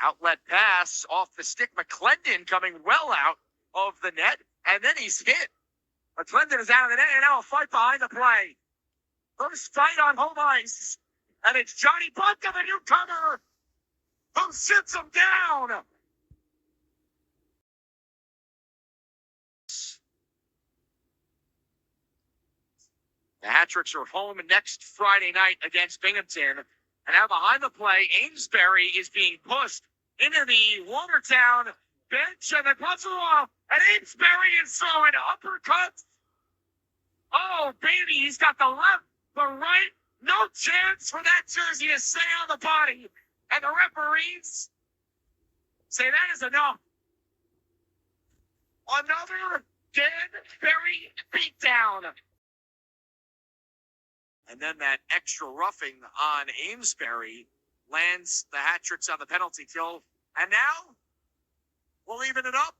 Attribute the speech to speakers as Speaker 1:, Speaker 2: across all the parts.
Speaker 1: Outlet pass off the stick. McClendon coming well out of the net, and then he's hit. McClendon is out of the net, and now a fight behind the play. First fight on home ice, and it's Johnny Bunka, the newcomer, who sits him down. The Hat-Tricks are home next Friday night against Binghamton. And now behind the play, Amesbury is being pushed into the Watertown bench, and the gloves are off, and Amesbury is throwing uppercuts. Oh, baby, he's got the left, the right, no chance for that jersey to stay on the body. And the referees say that is enough. Another Danbury beatdown. And then that extra roughing on Amesbury lands the Hat-Tricks on the penalty kill. And now, we'll even it up.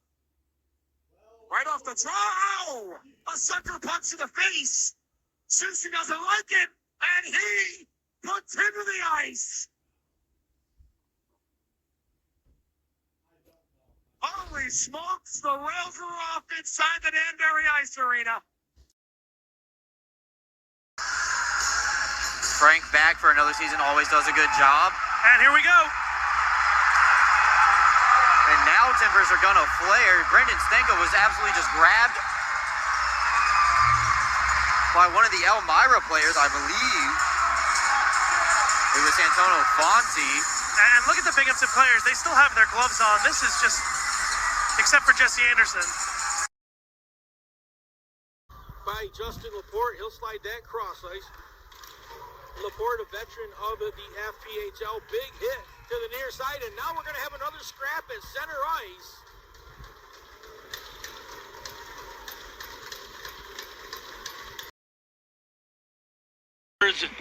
Speaker 1: Right off the draw. A sucker punch to the face. Susie doesn't like it. And he puts him to the ice. Holy smokes, the rails are off inside the Danbury Ice Arena.
Speaker 2: Frank back for another season, always does a good job.
Speaker 3: And here we go.
Speaker 2: And now Timbers are going to flare. Brendan Stenko was absolutely just grabbed by one of the Elmira players, I believe. It was Antonio Fonsi.
Speaker 3: And look at the Binghamton players. They still have their gloves on. This is just, except for Jesse Anderson.
Speaker 4: By Justin Laporte, he'll slide that cross ice. Laporte, a veteran of the FPHL, big hit to the near side, and now we're going to have another scrap at center ice.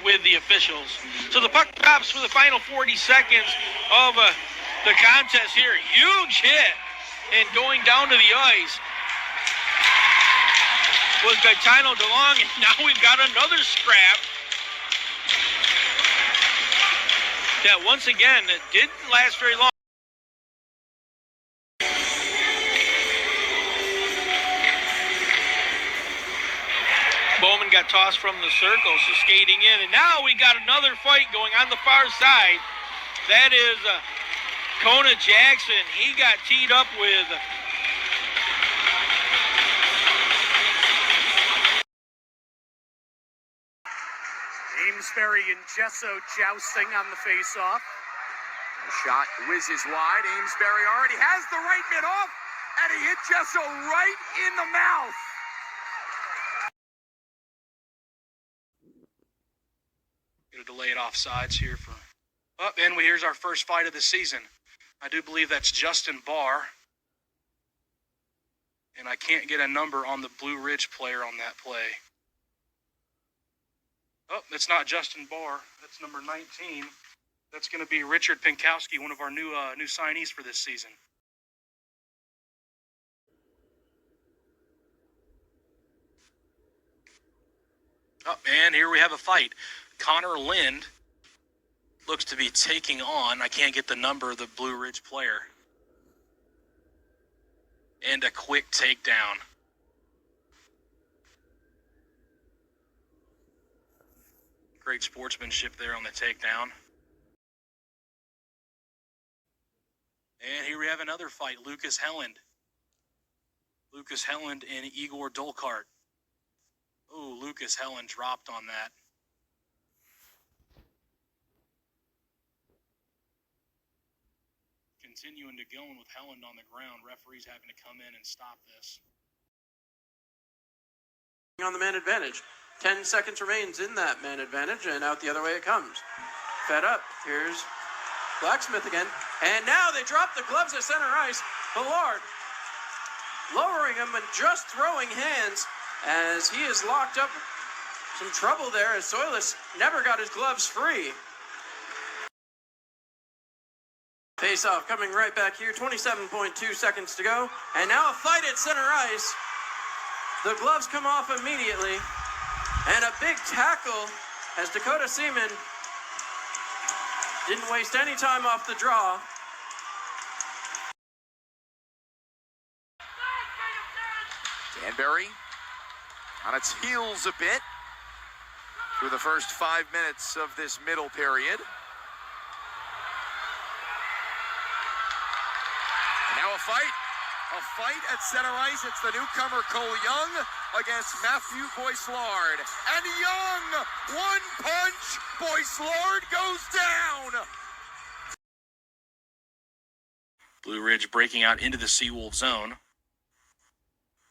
Speaker 5: With the officials. So the puck drops for the final 40 seconds of the contest here. Huge hit, and going down to the ice was Gaetano DeLong, and now we've got another scrap. That once again didn't last very long. Bowman got tossed from the circle, so skating in, and now we got another fight going on the far side. That is Kona Jackson. He got teed up with
Speaker 3: Amesbury and Gesso jousting on the face-off.
Speaker 1: The shot whizzes wide. Amesbury already has the right mid off, and he hit Gesso right in the mouth.
Speaker 5: Gonna delay it offsides here for. Oh, and here's our first fight of the season. I do believe that's Justin Barr, and I can't get a number on the Blue Ridge player on that play. Oh, that's not Justin Barr. That's number 19. That's going to be Richard Pinkowski, one of our new signees for this season. Oh, and here we have a fight. Connor Lind looks to be taking on, I can't get the number of the Blue Ridge player. And a quick takedown. Great sportsmanship there on the takedown. And here we have another fight, Lucas Helland. Lucas Helland and Igor Dolkart. Oh, Lucas Helland dropped on that. Continuing to go with Helland on the ground. Referees having to come in and stop this.
Speaker 6: On the man advantage. 10 seconds remains in that man advantage, and out the other way it comes. Fed up. Here's Blacksmith again. And now they drop the gloves at center ice. Ballard lowering him and just throwing hands as he is locked up. Some trouble there as Soilis never got his gloves free. Face-off coming right back here. 27.2 seconds to go. And now a fight at center ice. The gloves come off immediately. And a big tackle as Dakota Seaman didn't waste any time off the draw.
Speaker 7: Danbury on its heels a bit through the first 5 minutes of this middle period. And now a fight at center ice. It's the newcomer Cole Young against Matthew Boyslard. And Young, one punch, Boyslard goes down.
Speaker 5: Blue Ridge breaking out into the Seawolf zone.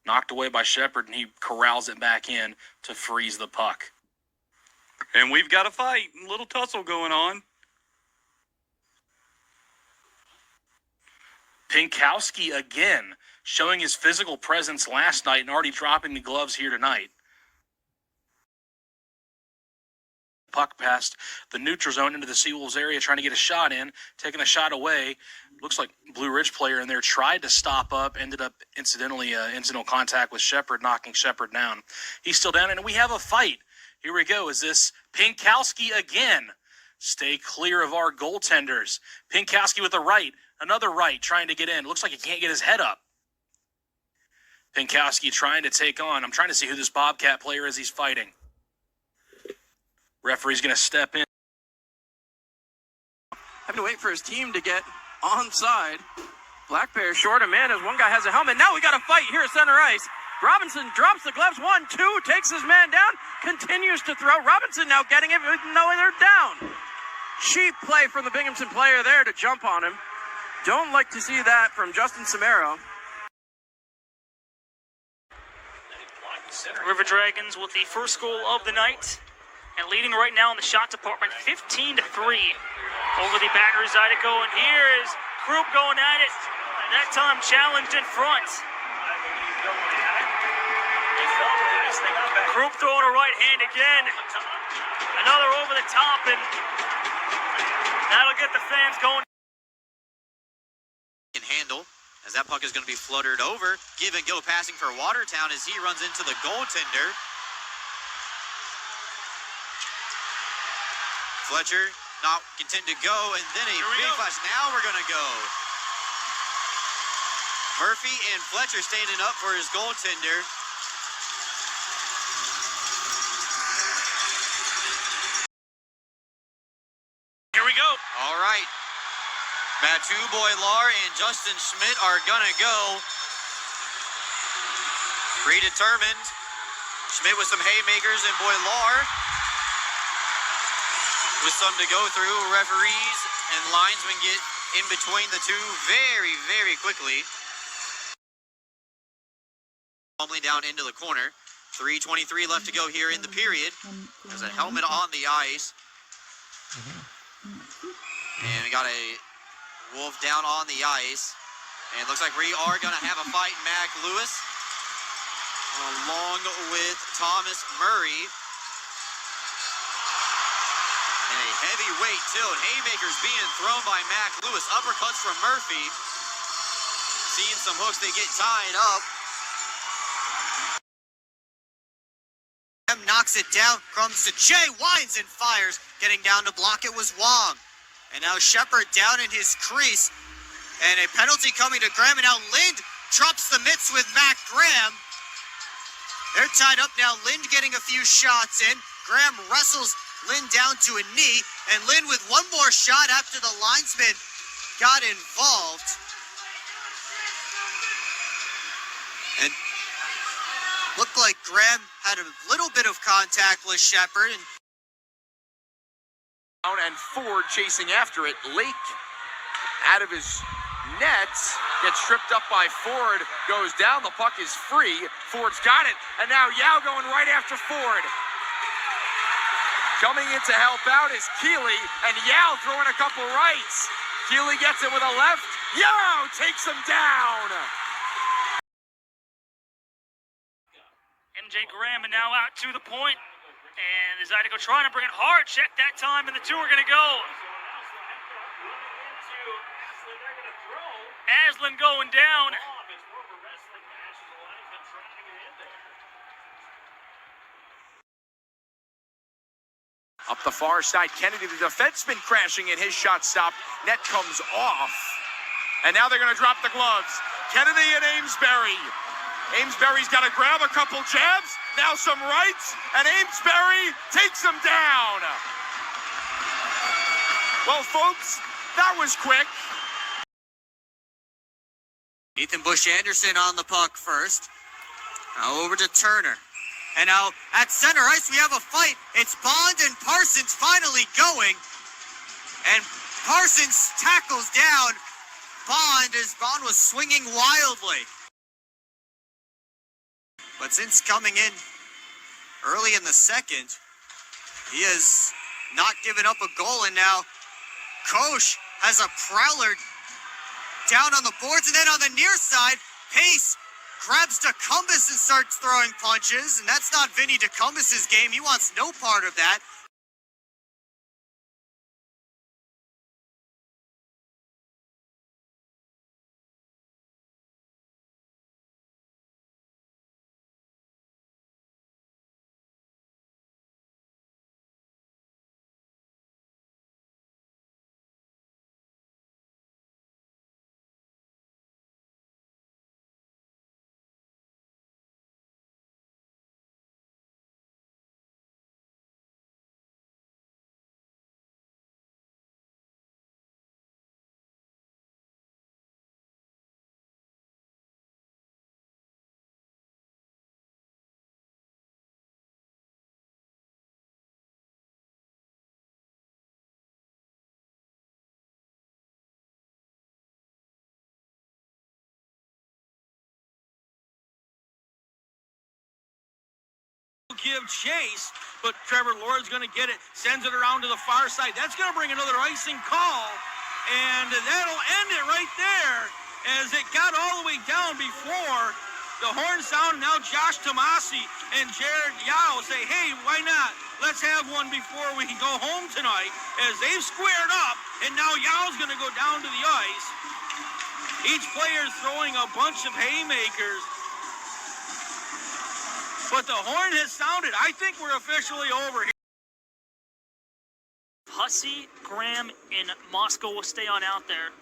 Speaker 5: Knocked away by Shepard, and he corrals it back in to freeze the puck.
Speaker 8: And we've got a fight, a little tussle going on.
Speaker 5: Pinkowski again, showing his physical presence last night and already dropping the gloves here tonight. Puck past the neutral zone into the Seawolves area, trying to get a shot in, taking the shot away. Looks like Blue Ridge player in there tried to stop up, ended up incidental contact with Shepard, knocking Shepard down. He's still down, and we have a fight. Here we go. Is this Pinkowski again? Stay clear of our goaltenders. Pinkowski with the right, another right, trying to get in. Looks like he can't get his head up. Pinkowski trying to take on. I'm trying to see who this Bobcat player is he's fighting. Referee's going to step in.
Speaker 6: Having to wait for his team to get onside. Black Bear short a man as one guy has a helmet. Now we got a fight here at center ice. Robinson drops the gloves. 1-2, takes his man down, continues to throw. Robinson now getting it, even though they're down. Cheap play from the Binghamton player there to jump on him. Don't like to see that from Justin Samaro.
Speaker 9: River Dragons with the first goal of the night and leading right now in the shot department 15-3 over the Baton Rouge Zydeco. And here is Krupp going at it, that time challenged in front. Krupp throwing a right hand again. Another over the top, and that'll get the fans going.
Speaker 2: Can handle as that puck is going to be fluttered over. Give and go passing for Watertown as he runs into the goaltender. Fletcher not content to go, and then a big flash. Now we're going to go. Murphy and Fletcher standing up for his goaltender.
Speaker 9: Here we go.
Speaker 2: All right. Mathieu Boilar and Justin Schmidt are going to go. Predetermined. Schmidt with some haymakers and Boilar with some to go through. Referees and linesmen get in between the two very, very quickly. Fumbling down into the corner. 3:23 left to go here in the period. There's a helmet on the ice. And we got a Wolf down on the ice. And it looks like we are going to have a fight. Mac Lewis along with Thomas Murray. And a heavyweight tilt. Haymakers being thrown by Mac Lewis. Uppercuts from Murphy. Seeing some hooks, they get tied up. Knocks it down, comes to Jay, winds and fires. Getting down to block it was Wong. And now Shepard down in his crease. And a penalty coming to Graham. And now Lind drops the mitts with Mac Graham. They're tied up now. Lind getting a few shots in. Graham wrestles Lind down to a knee. And Lind with one more shot after the linesman got involved. And looked like Graham had a little bit of contact with Shepard.
Speaker 7: And Ford chasing after it. Lake out of his net, gets tripped up by Ford, goes down, the puck is free. Ford's got it, and now Yao going right after Ford. Coming in to help out is Keeley, and Yao throwing a couple rights. Keeley gets it with a left. Yao takes him down.
Speaker 9: MJ Graham and now out to the point. And the Zydeco trying to bring it hard. Check that time, and the two are going to go. Aslan going down.
Speaker 7: Up the far side, Kennedy, the defenseman, crashing in. His shot stopped. Net comes off. And now they're going to drop the gloves. Kennedy and Amesbury Amesbury's got to grab a couple jabs, now some rights, and Amesbury takes him down. Well, folks, that was quick.
Speaker 2: Ethan Bush Anderson on the puck first. Now over to Turner. And now at center ice we have a fight. It's Bond and Parsons finally going. And Parsons tackles down Bond as Bond was swinging wildly. But since coming in early in the second, he has not given up a goal. And now Koch has a prowler down on the boards. And then on the near side, Pace grabs DeCumbus and starts throwing punches. And that's not Vinny DeCumbus' game. He wants no part of that.
Speaker 5: Give chase, but Trevor Lord's going to get it, sends it around to the far side. That's going to bring another icing call, and that'll end it right there as it got all the way down before the horn sound. Now Josh Tomasi and Jared Yao say, hey, why not? Let's have one before we go home tonight, as they've squared up, and now Yao's going to go down to the ice. Each player throwing a bunch of haymakers. But the horn has sounded. I think we're officially over here.
Speaker 9: Hussey, Graham, and Moscow will stay on out there.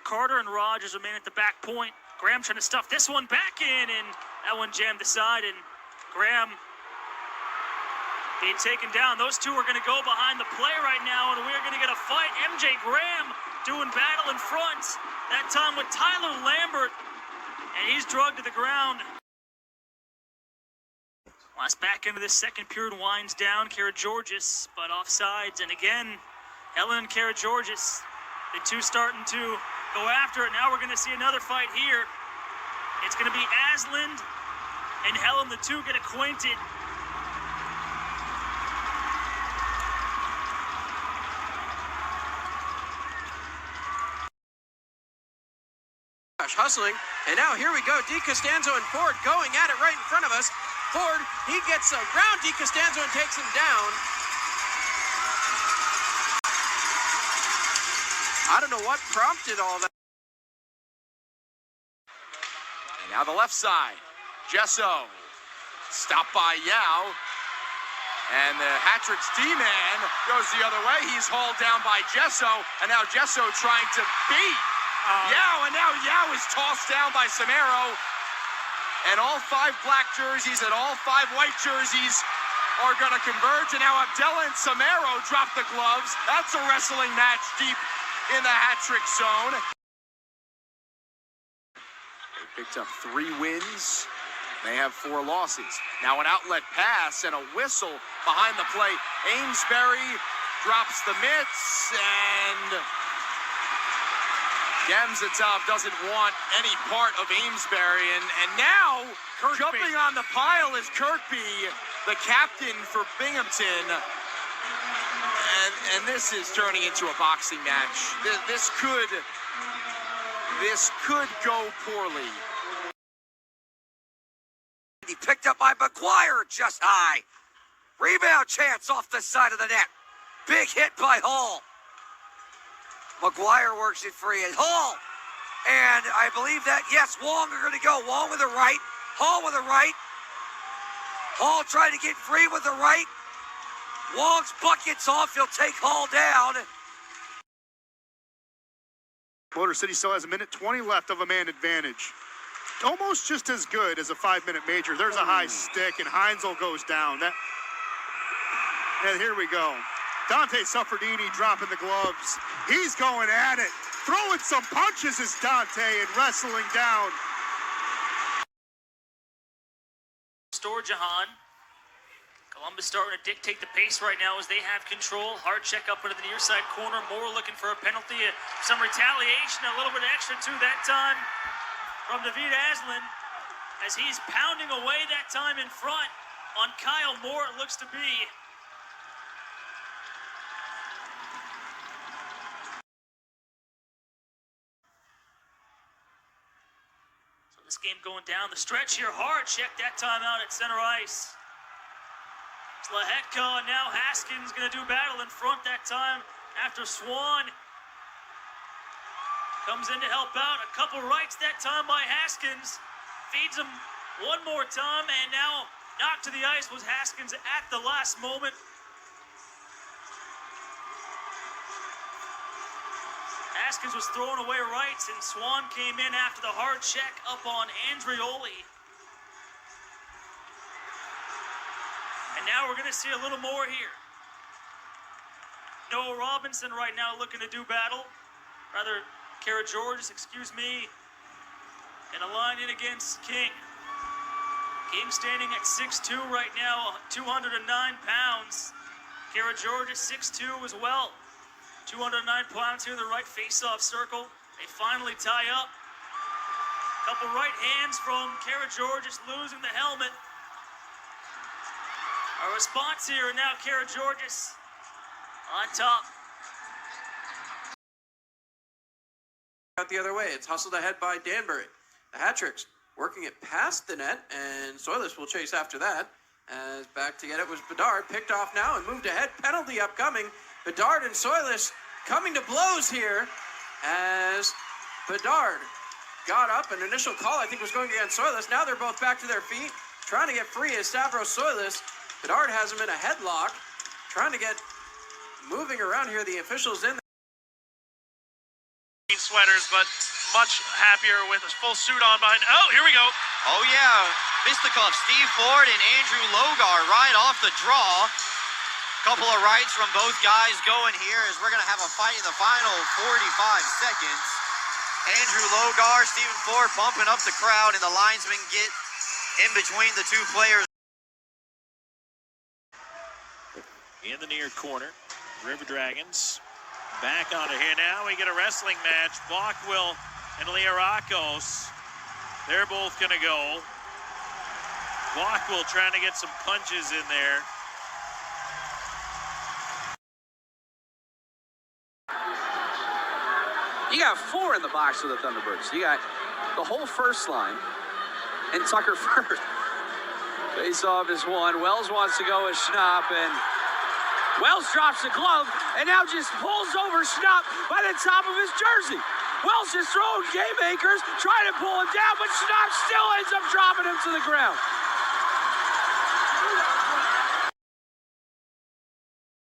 Speaker 9: Carter and Rogers remain at the back point. Graham trying to stuff this one back in, and that one jammed the side, and Graham being taken down. Those two are going to go behind the play right now, and we're going to get a fight. MJ Graham doing battle in front, that time with Tyler Lambert, and he's drugged to the ground. Last back into this second period winds down. Karageorgis, but offsides. And again, Helen and Karageorgis, the two starting to go after it. Now we're going to see another fight here. It's going to be Asland and Helen. The two get acquainted.
Speaker 6: Hustling, and now here we go. DiCostanzo and Ford going at it right in front of us. Ford, he gets around DiCostanzo and takes him down. I don't know what prompted all that.
Speaker 7: And now the left side. Gesso. Stopped by Yao. And the Hat-Trick's D-man goes the other way. He's hauled down by Gesso. And now Gesso trying to beat Yao. And now Yao is tossed down by Samaro. And all 5 black jerseys and all 5 white jerseys are going to converge. And now Abdella and Samaro drop the gloves. That's a wrestling match deep in the Hat-Trick zone. They picked up 3 wins. They have 4 losses. Now an outlet pass and a whistle behind the play. Amesbury drops the mitts, and Gamzatov doesn't want any part of Amesbury. And now Kirkby. Jumping on the pile is Kirkby, the captain for Binghamton. And this is turning into a boxing match. This could go poorly.
Speaker 10: He picked up by McGuire just high. Rebound chance off the side of the net. Big hit by Hall. McGuire works it free at Hall. And I believe that, yes, Wong are going to go. Wong with a right. Hall with a right. Hall trying to get free with the right. Wong's bucket's off. He'll take Hall down.
Speaker 11: Motor City still has 1:20 left of a man advantage. almost just as good as a 5-minute major. There's a high stick, and Heinzel goes down. And here we go. Dante Suffredini dropping the gloves. He's going at it. Throwing some punches is Dante and wrestling down.
Speaker 9: Jahan. Columbus starting to dictate the pace right now as they have control. Hard check up into the near side corner. Moore looking for a penalty. Some retaliation, a little bit extra too that time from David Aslan as he's pounding away that time in front on Kyle Moore, it looks to be. So this game going down the stretch here. Hard check that time out at center ice. Slahetka, now Haskins going to do battle in front that time after Swan comes in to help out. A couple rights that time by Haskins. Feeds him one more time, and now knocked to the ice was Haskins at the last moment. Haskins was throwing away rights, and Swan came in after the hard check up on Andrioli. And now we're going to see a little more here. Noah Robinson right now looking to do battle. Rather, Kara Georges, excuse me. And a line in against King. King standing at 6'2" right now, 209 pounds. Kara Georges 6'2" as well. 209 pounds here in the right face-off circle. They finally tie up. Couple right hands from Kara Georges losing the helmet. Our response here now, Kara Georges on top.
Speaker 6: Out the other way, it's hustled ahead by Danbury. The Hat-Tricks working it past the net, and Soilers will chase after that. As back to get it was Bedard, picked off now and moved ahead. Penalty upcoming. Bedard and Soilers coming to blows here as Bedard got up. An initial call, I think, was going against Soilers. Now they're both back to their feet, trying to get free as Stavros Soilers. Bedard has him in a headlock, trying to get moving around here. The officials in
Speaker 3: sweaters, but much happier with a full suit on behind. Oh, here we go.
Speaker 2: Oh, yeah. Fisticuff, Steve Ford and Andrew Logar right off the draw. Couple of rights from both guys going here as we're going to have a fight in the final 45 seconds. Andrew Logar, Stephen Ford pumping up the crowd, and the linesmen get in between the two players.
Speaker 1: In the near corner, River Dragons back on it here now. We get a wrestling match. Bockwell and Liarakos, they're both going to go. Bockwell trying to get some punches in there.
Speaker 12: You got 4 in the box for the Thunderbirds. You got the whole first line and Tucker first. Face off is one. Wells wants to go with Schnapp, and Wells drops the glove and now just pulls over Schnapp by the top of his jersey. Wells just throwing game makers, trying to pull him down, but Schnapp still ends up dropping him to the ground.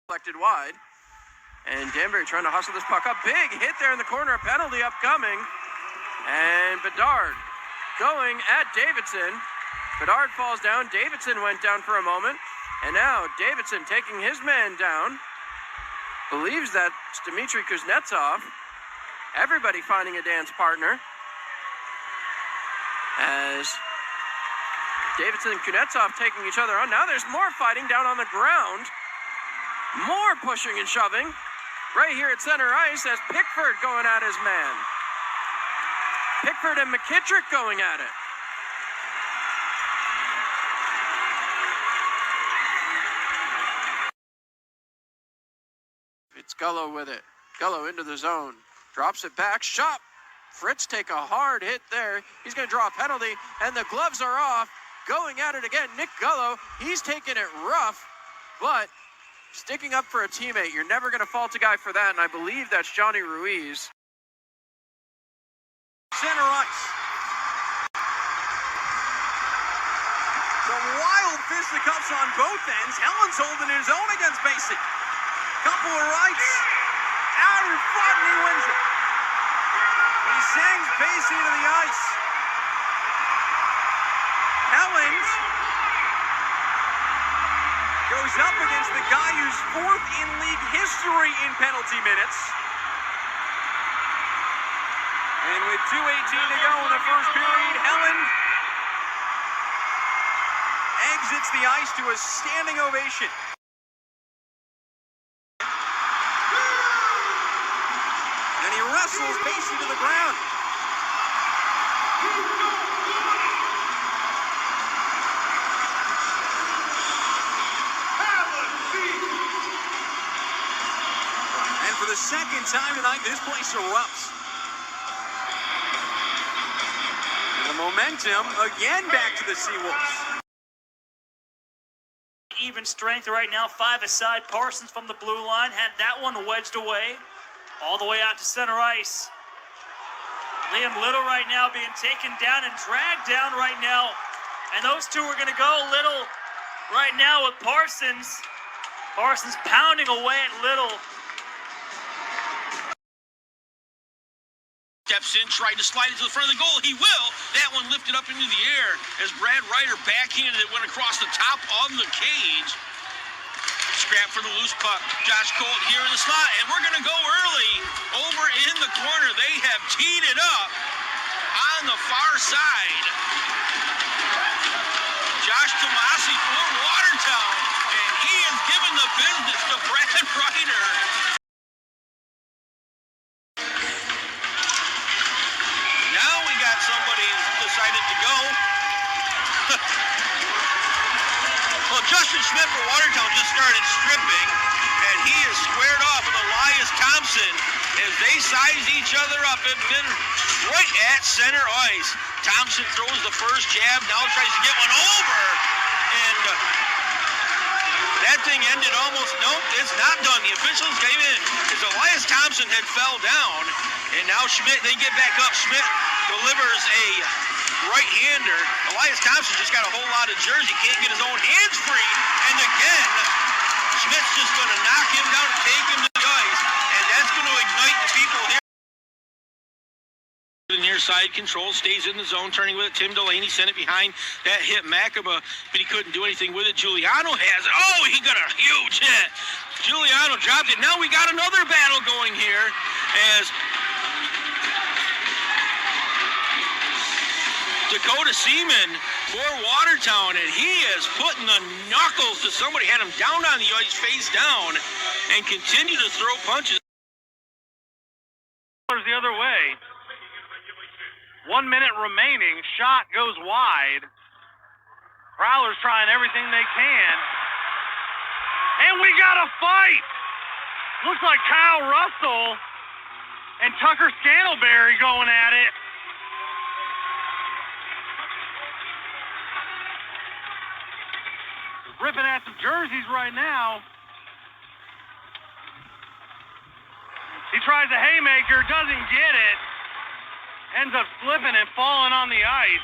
Speaker 6: Collected wide. And Danbury trying to hustle this puck up. Big hit there in the corner. A penalty upcoming. And Bedard going at Davidson. Bedard falls down. Davidson went down for a moment. And now Davidson taking his man down. Believes that's Dmitry Kuznetsov. Everybody finding a dance partner. As Davidson and Kuznetsov taking each other on. Now there's more fighting down on the ground. More pushing and shoving. Right here at center ice as Pickford going at his man. Pickford and McKittrick going at it. It's Gullo with it. Gullo into the zone. Drops it back. Shot. Fritz take a hard hit there. He's going to draw a penalty, and the gloves are off. Going at it again. Nick Gullo, he's taking it rough, but sticking up for a teammate. You're never going to fault a guy for that, and I believe that's Johnny Ruiz.
Speaker 2: Center ice. Some wild fisticuffs on both ends. Helen's holding his own against Basie. Couple of rights. Out in front, and he wins it. He sends Basie to the ice.
Speaker 13: Simmons goes up against the guy who's fourth in league history in penalty minutes. And with 2:18 to go in the first period, Helland exits the ice to a standing ovation. And he wrestles Pacey to the ground. And for the second time tonight, this place erupts. And the momentum again back to the Seawolves.
Speaker 9: Even strength right now, 5 aside. Parsons from the blue line had that one wedged away, all the way out to center ice. Liam Little right now being taken down and dragged down right now. And those two are going to go. Little right now with Parsons. Parsons pounding away at Little.
Speaker 5: Steps in, tried to slide it to the front of the goal. He will. That one lifted up into the air as Brad Ryder backhanded it, went across the top of the cage. Scrap for the loose puck. Josh Colt here in the slot, and we're going to go early over in the corner. They have teed it up on the far side. Josh Tomasi for Watertown, and he is giving the business to Brad Ryder. Now we got somebody decided to go. Well, Justin Schmidt for Watertown just started stripping, and he is squared off with Elias Thompson as they size each other up right at center ice. Thompson throws the first jab, now tries to get one over, and that thing ended almost, nope, it's not done. The officials came in as Elias Thompson had fell down, and now Schmidt, they get back up. Schmidt delivers a right-hander. Elias Thompson just got a whole lot of jersey, can't get his own hands free, and again, Schmidt's just going to knock him down and take him to the ice, and that's going to ignite the people here. The near side control, stays in the zone, turning with it. Tim Delaney sent it behind. That hit Makaba, but he couldn't do anything with it. Giuliano has it. Oh, he got a huge hit. Giuliano dropped it. Now we got another battle going here as Dakota Seaman for Watertown, and he is putting the knuckles to somebody, had him down on the ice, face down, and continue to throw punches.
Speaker 3: The other way. 1 minute remaining. Shot goes wide. Prowler's trying everything they can. And we got a fight. Looks like Kyle Russell and Tucker Scantleberry going at it. Ripping at some jerseys right now. He tries a haymaker, doesn't get it. Ends up slipping and falling on the ice.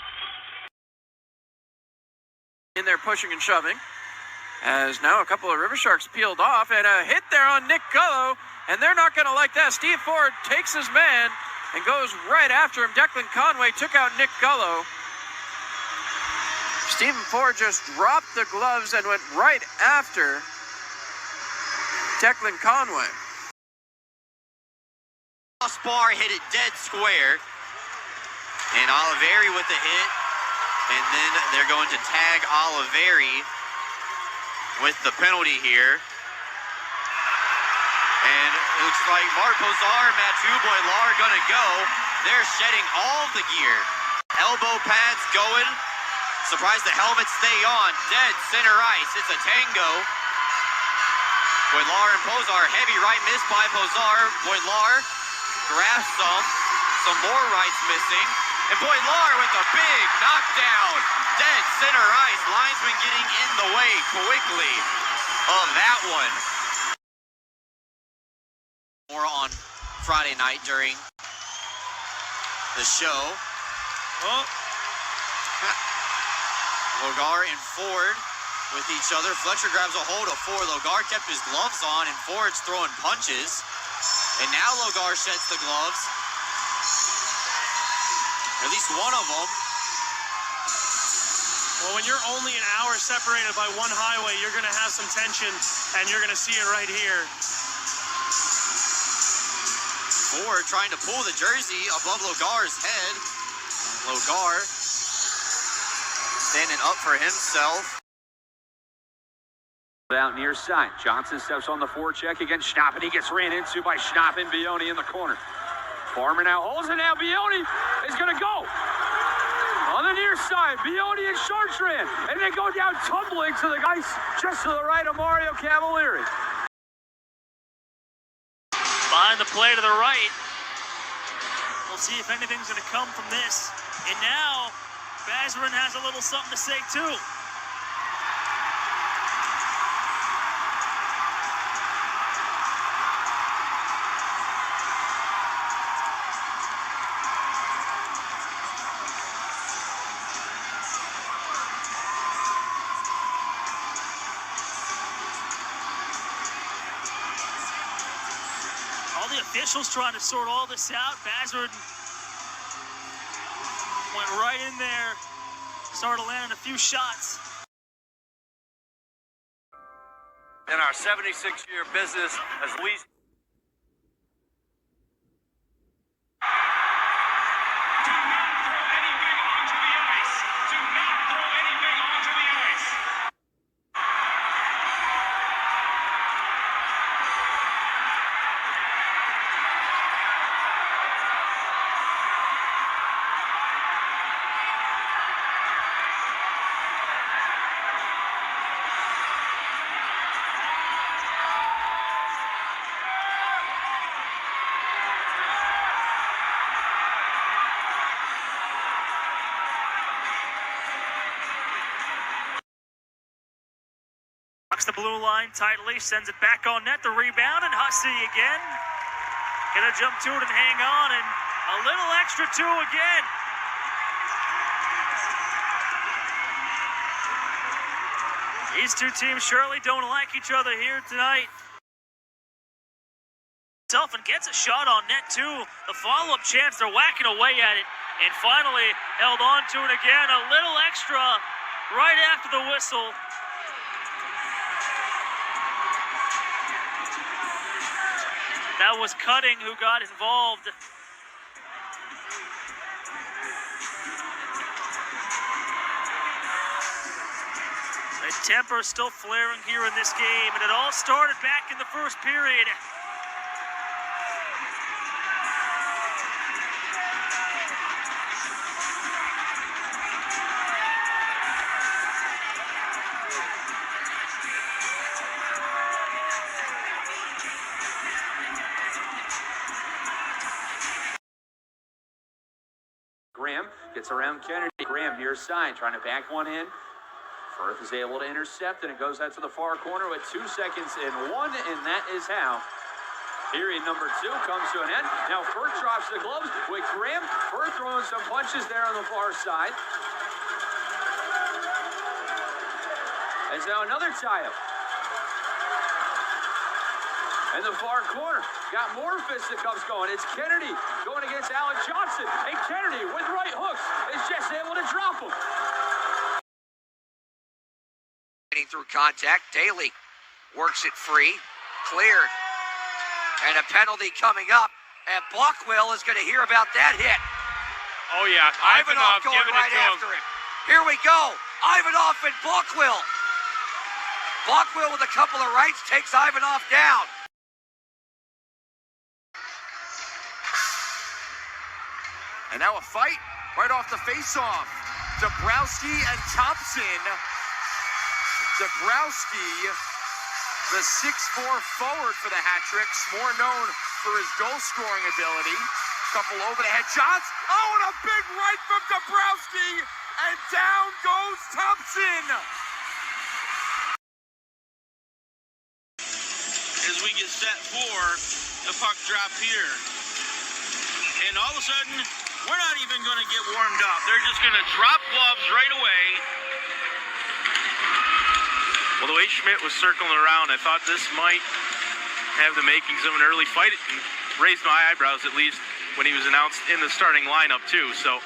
Speaker 6: In there pushing and shoving. As now a couple of River Sharks peeled off, and a hit there on Nick Gullo, and they're not going to like that. Steve Ford takes his man and goes right after him. Declan Conway took out Nick Gullo. Stephen Ford just dropped the gloves and went right after Declan Conway.
Speaker 2: Crossbar hit it dead square. And Oliveri with the hit. And then they're going to tag Oliveri with the penalty here. And it looks like Mark Pozar, Mathieu Boilar are going to go. They're shedding all the gear. Elbow pads going. Surprised the helmets stay on. Dead center ice. It's a tango. Boilar and Pozar. Heavy right miss by Pozar. Boilar grabs some more rights missing. And Boilar with a big knockdown. Dead center ice. Linesman getting in the way quickly of that one. More on Friday night during the show.
Speaker 5: Oh.
Speaker 2: Logar and Ford with each other. Fletcher grabs a hold of Ford. Logar kept his gloves on, and Ford's throwing punches. And now Logar sheds the gloves. At least one of them.
Speaker 3: Well, when you're only an hour separated by one highway, you're going to have some tension, and you're going to see it right here.
Speaker 2: Ford trying to pull the jersey above Logar's head. Logar standing up for himself.
Speaker 12: Out near side. Johnson steps on the forecheck against Schnapp, and he gets ran into by Schnapp and Bioni in the corner. Farmer now holds it. Now Bioni is going to go. On the near side, Bioni and Chartrand, and they go down tumbling to the guys just to the right of Mario Cavalieri.
Speaker 9: Behind the play to the right. We'll see if anything's going to come from this. And now, Bazarin has a little something to say, too. All the officials trying to sort all this out. Bazarin went right in there, started landing a few shots.
Speaker 13: In our 76-year business as Louise.
Speaker 9: The blue line tightly, sends it back on net, the rebound, and Hussey again. Gonna jump to it and hang on, and a little extra two again. These two teams surely don't like each other here tonight. And gets a shot on net too. The follow-up chance, they're whacking away at it, and finally held on to it again. A little extra right after the whistle. That was Cutting who got involved. The temper still flaring here in this game, and it all started back in the first period.
Speaker 12: Graham gets around Kennedy. Graham near side, trying to back one in. Firth is able to intercept, and it goes out to the far corner with 2 seconds and one, and that is how period number 2 comes to an end. Now Firth drops the gloves with Graham. Firth throwing some punches there on the far side. And now another tie-up. In the far corner, got more fisticuffs going. It's Kennedy going against Alec Johnson. And Kennedy with right hooks is just able to drop him.
Speaker 10: Through contact, Daly works it free, cleared. And a penalty coming up, and Buckwill is going to hear about that hit.
Speaker 5: Oh, yeah.
Speaker 10: Ivanov going right after him. Here we go. Ivanov and Buckwill. Buckwill with a couple of rights takes Ivanov down.
Speaker 7: And now a fight right off the face-off. Dabrowski and Thompson. Dabrowski, the 6'4" forward for the hat-tricks, more known for his goal-scoring ability. Couple over the head shots. Oh, and a big right from Dabrowski, and down goes Thompson.
Speaker 5: As we get set for the puck drop here. And all of a sudden, we're not even going to get warmed up. They're just going to drop gloves right away. Well, the way Schmidt was circling around, I thought this might have the makings of an early fight. It raised my eyebrows, at least, when he was announced in the starting lineup, too. So,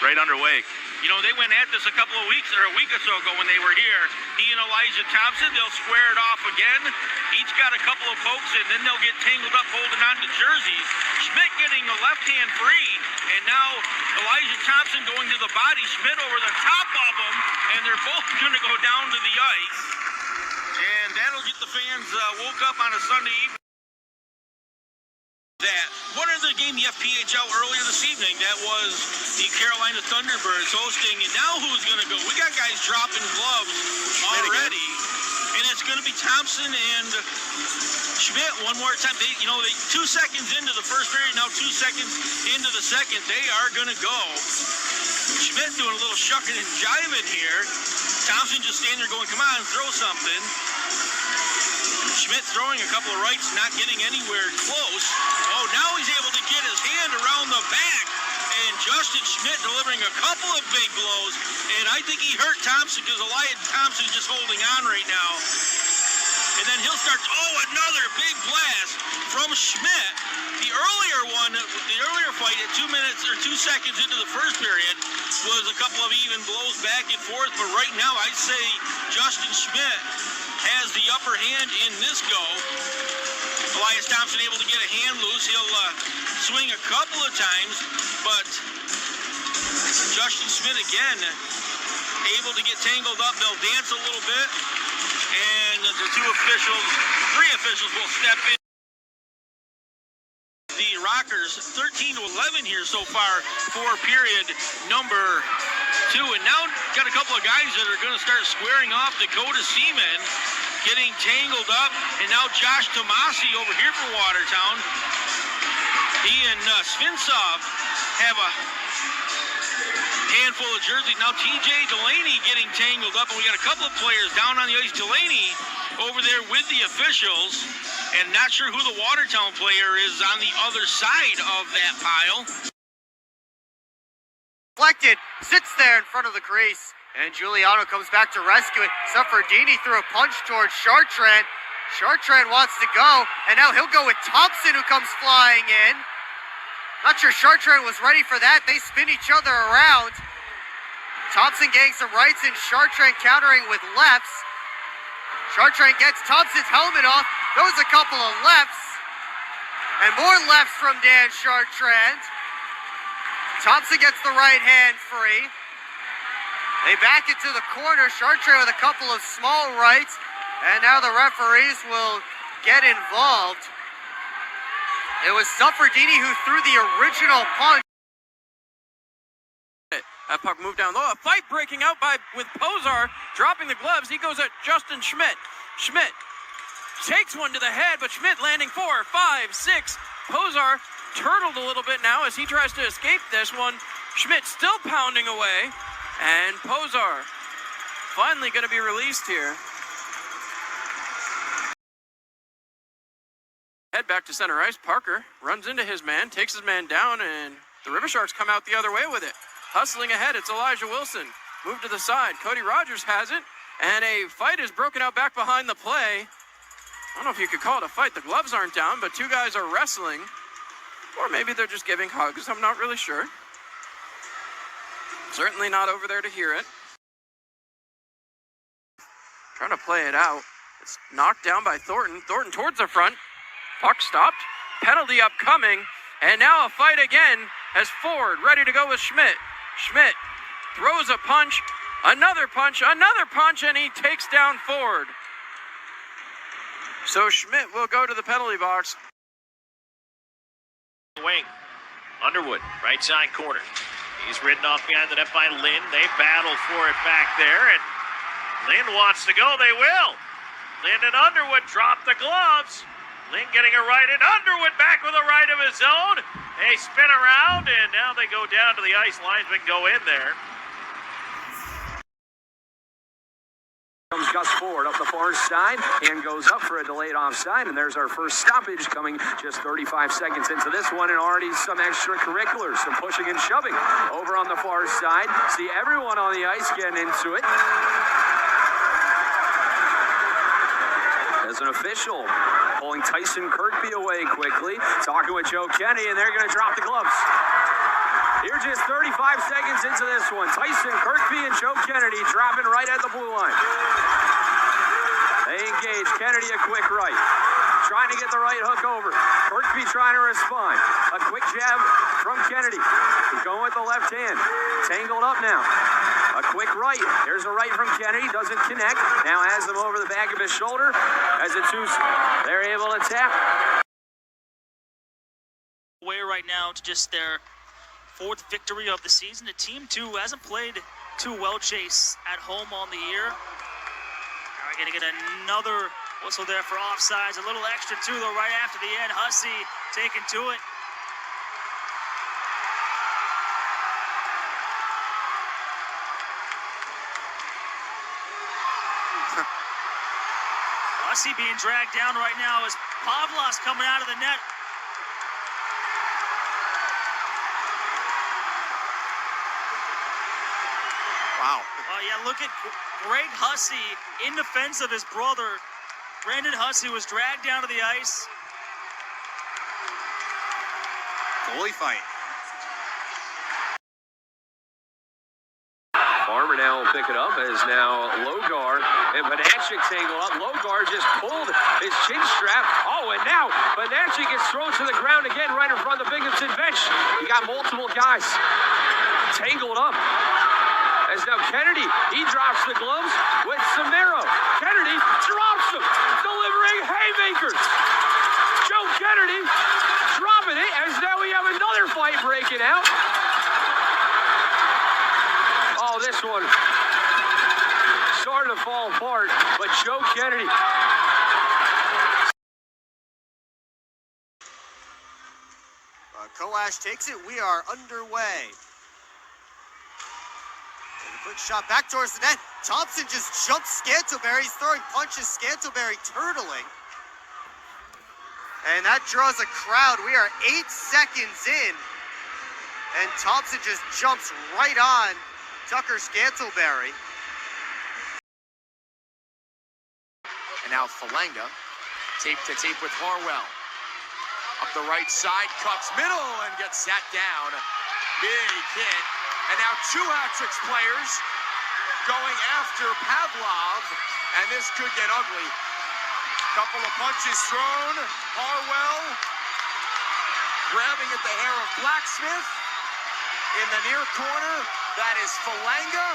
Speaker 5: right underway. You know, they went at this a couple of weeks or a week or so ago when they were here. He and Elijah Thompson, they'll square it off again. Each got a couple of pokes, and then they'll get tangled up holding on to jerseys. Schmidt getting the left hand free, and now Elijah Thompson going to the body. Schmidt over the top of him, and they're both going to go down to the ice. And that'll get the fans woke up on a Sunday evening. That one of the game, the FPHL earlier this evening, that was the Carolina Thunderbirds hosting, and now who's going to go? We got guys dropping gloves already, and it's going to be Thompson and Schmidt one more time. They 2 seconds into the first period, now 2 seconds into the second, they are going to go. Schmidt doing a little shucking and jiving here. Thompson just standing there going, come on, throw something. Schmidt throwing a couple of rights, not getting anywhere close. Oh, now he's able to get his hand around the back. And Justin Schmidt delivering a couple of big blows. And I think he hurt Thompson because Elijah Thompson's just holding on right now. And then he'll start, another big blast from Schmidt. The earlier one, the earlier fight at 2 minutes or 2 seconds into the first period was a couple of even blows back and forth. But right now, I'd say Justin Schmidt has the upper hand in this go. Elias Thompson able to get a hand loose. He'll swing a couple of times, but Justin Schmidt again able to get tangled up. They'll dance a little bit, and the three officials will step in. The Rockers 13-11 here so far for period number 2, and now got a couple of guys that are going to start squaring off. Dakota Seaman getting tangled up, and now Josh Tomasi over here for Watertown. He and Svinsov have a handful of jerseys. Now TJ Delaney getting tangled up, and we got a couple of players down on the ice. Delaney over there with the officials, and not sure who the Watertown player is on the other side of that pile.
Speaker 2: Deflected, sits there in front of the crease, and Giuliano comes back to rescue it. Safardini threw a punch towards Chartrand. Chartrand wants to go, and now he'll go with Thompson, who comes flying in. Not sure Chartrand was ready for that. They spin each other around. Thompson getting some rights, and Chartrand countering with lefts. Chartrand gets Thompson's helmet off, throws a couple of lefts, and more lefts from Dan Chartrand. Thompson gets the right hand free. They back it to the corner. Chartrand with a couple of small rights, and now the referees will get involved. It was Safardini who threw the original punch.
Speaker 6: That puck moved down low. A fight breaking out with Pozar dropping the gloves. He goes at Justin Schmidt. Schmidt takes one to the head, but Schmidt landing 4, 5, 6. Pozar turtled a little bit now as he tries to escape this one. Schmidt still pounding away, and Pozar finally going to be released here. Head back to center ice. Parker runs into his man, takes his man down, and the River Sharks come out the other way with it. Hustling ahead, it's Elijah Wilson. Moved to the side. Cody Rogers has it, and a fight is broken out back behind the play. I don't know if you could call it a fight. The gloves aren't down, but two guys are wrestling. Or maybe they're just giving hugs. I'm not really sure. Certainly not over there to hear it. Trying to play it out. It's knocked down by Thornton. Thornton towards the front. Puck stopped. Penalty upcoming. And now a fight again as Ford ready to go with Schmidt. Schmidt throws a punch, and he takes down Ford. So Schmidt will go to the penalty box.
Speaker 1: Wing. Underwood, right side corner. He's ridden off behind the net by Lynn. They battle for it back there, and Lynn wants to go. They will. Lynn and Underwood drop the gloves. Lynn getting a right, and Underwood back with a right of his own. They spin around, and now they go down to the ice. Linesman go in there.
Speaker 12: Comes Gus Ford up the far side and goes up for a delayed offside, and there's our first stoppage coming just 35 seconds into this one, and already some extracurriculars, some pushing and shoving over on the far side. See everyone on the ice getting into it. As an official, pulling Tyson Kirkby away quickly, talking with Joe Kenny, and they're going to drop the gloves. You're just 35 seconds into this one. Tyson Kirkby and Joe Kennedy dropping right at the blue line. They engage. Kennedy a quick right. Trying to get the right hook over. Kirkby trying to respond. A quick jab from Kennedy. He's going with the left hand. Tangled up now. A quick right. There's a right from Kennedy. Doesn't connect. Now has them over the back of his shoulder. As the two, they're able to tap.
Speaker 9: Way right now to just their fourth victory of the season. The team, too, hasn't played too well, Chase, at home on the year. Now we're going to get another whistle there for offsides. A little extra, too, though, right after the end. Hussey taking to it. Hussey being dragged down right now as Pavlos coming out of the net.
Speaker 11: Wow.
Speaker 9: Yeah, look at Greg Hussey in defense of his brother. Brandon Hussey was dragged down to the ice.
Speaker 11: Goalie fight.
Speaker 12: Farmer now will pick it up as now Logar and Banachik tangle up. Logar just pulled his chin strap. Oh, and now Banachik gets thrown to the ground again right in front of the Binghamton bench. You got multiple guys tangled up. As now Kennedy, he drops the gloves with Samero. Kennedy drops them, delivering haymakers. Joe Kennedy dropping it as now we have another fight breaking out. Oh, this one starting to fall apart, but Joe Kennedy.
Speaker 2: Koash takes it. We are underway. And a quick shot back towards the net. Thompson just jumps Scantlebury. He's throwing punches. Scantlebury turtling. And that draws a crowd. We are 8 seconds in. And Thompson just jumps right on Tucker Scantlebury.
Speaker 1: And now Falanga, tape to tape with Harwell. Up the right side, cuts middle and gets sat down. Big hit. And now two Hat-Tricks players going after Pavlov. And this could get ugly. Couple of punches thrown. Harwell grabbing at the hair of Blacksmith. In the near corner, that is Falanga.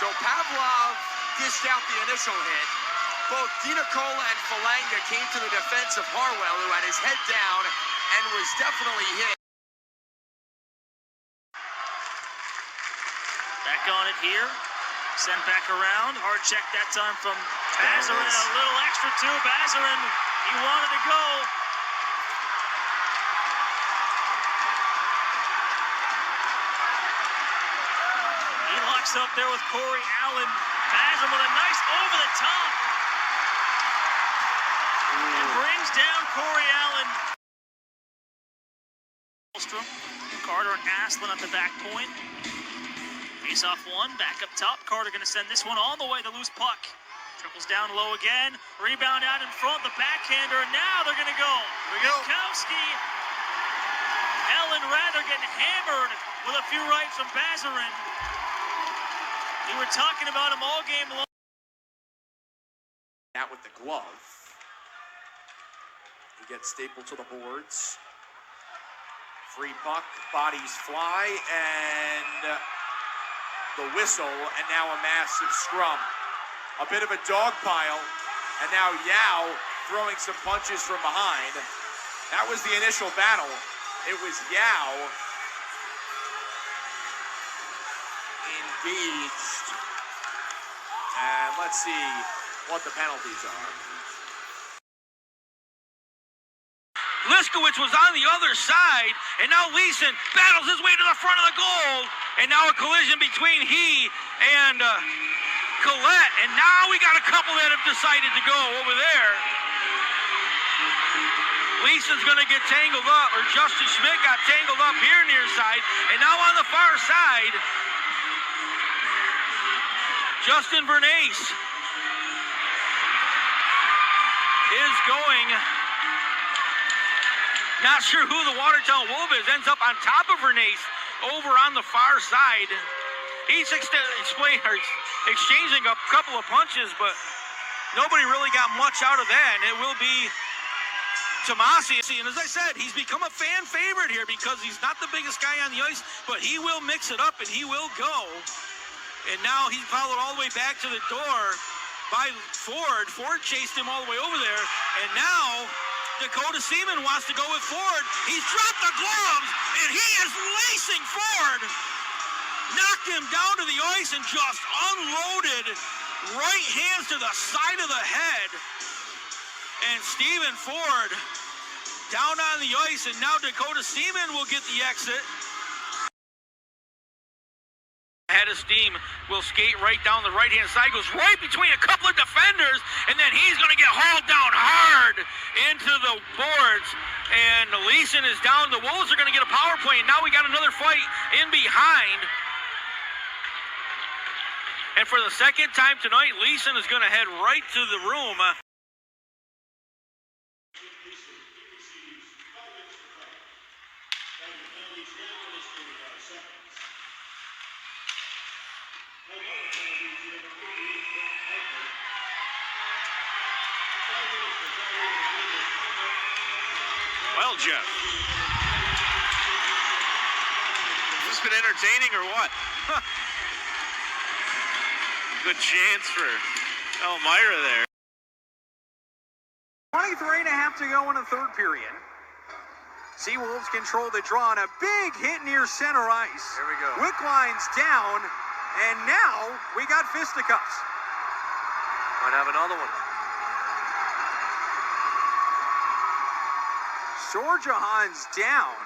Speaker 1: So Pavlov dished out the initial hit. Both DiNicola and Falanga came to the defense of Harwell, who had his head down and was definitely hit.
Speaker 9: Back on it here. Sent back around. Hard check that time from Bazarin. A little extra too. Bazarin, he wanted to go. He locks up there with Corey Allen. Bazarin with a nice over the top. And brings down Corey Allen. Carter and Aslan at the back point. Face off one, back up top. Carter going to send this one all the way, the loose puck. Triples down low again. Rebound out in front, the backhander. Now they're going to go. Witkowski. Ellen Rather getting hammered with a few rights from Bazarin. We were talking about him all game long.
Speaker 1: Out with the glove. He gets stapled to the boards. Free puck, bodies fly, and the whistle, and now a massive scrum. A bit of a dog pile, and now Yao throwing some punches from behind. That was the initial battle. It was Yao engaged. And let's see what the penalties are.
Speaker 5: Liskowitz was on the other side, and now Leeson battles his way to the front of the goal, and now a collision between he and Collette, and now we got a couple that have decided to go over there. Leeson's going to get tangled up, or Justin Schmidt got tangled up here near side, and now on the far side, Justin Bernays is going Not sure who the Watertown Wolf is. Ends up on top of Bernace over on the far side. He's exchanging a couple of punches, but nobody really got much out of that. And it will be Tomasi. And as I said, he's become a fan favorite here because he's not the biggest guy on the ice, but he will mix it up and he will go. And now he's followed all the way back to the door by Ford. Ford chased him all the way over there. And now Dakota Seaman wants to go with Ford. He's dropped the gloves, and he is lacing Ford. Knocked him down to the ice and just unloaded right hands to the side of the head. And Stephen Ford down on the ice, and now Dakota Seaman will get the exit. Head of steam will skate right down the right-hand side, goes right between a couple of defenders, and then he's going to get hauled down hard into the boards. And Leeson is down. The Wolves are going to get a power play, and now we got another fight in behind. And for the second time tonight, Leeson is going to head right to the room. Well, Jeff, has this been entertaining or what? Good chance for Elmira there.
Speaker 13: 23 and a half to go in the third period. Seawolves control the draw, and a big hit near center ice.
Speaker 7: Here we go.
Speaker 13: Wick line's down, and now we got fisticuffs.
Speaker 7: Might have another one.
Speaker 13: Sorjahan's down.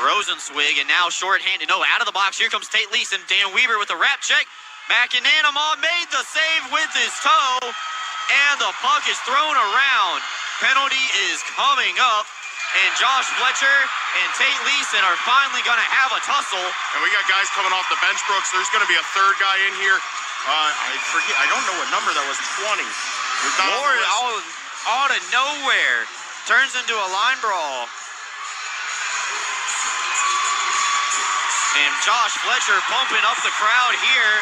Speaker 2: Rosenzweig, and now shorthanded. No, out of the box. Here comes Tate Leeson. Dan Weaver with a wrap check. McAnanama made the save with his toe, and the puck is thrown around. Penalty is coming up, and Josh Fletcher and Tate Leeson are finally going to have a tussle.
Speaker 7: And we got guys coming off the bench, Brooks. There's going to be a third guy in here. I forget. I don't know what number that was. 20.
Speaker 2: Lord, out of nowhere, turns into a line brawl. And Josh Fletcher pumping up the crowd here.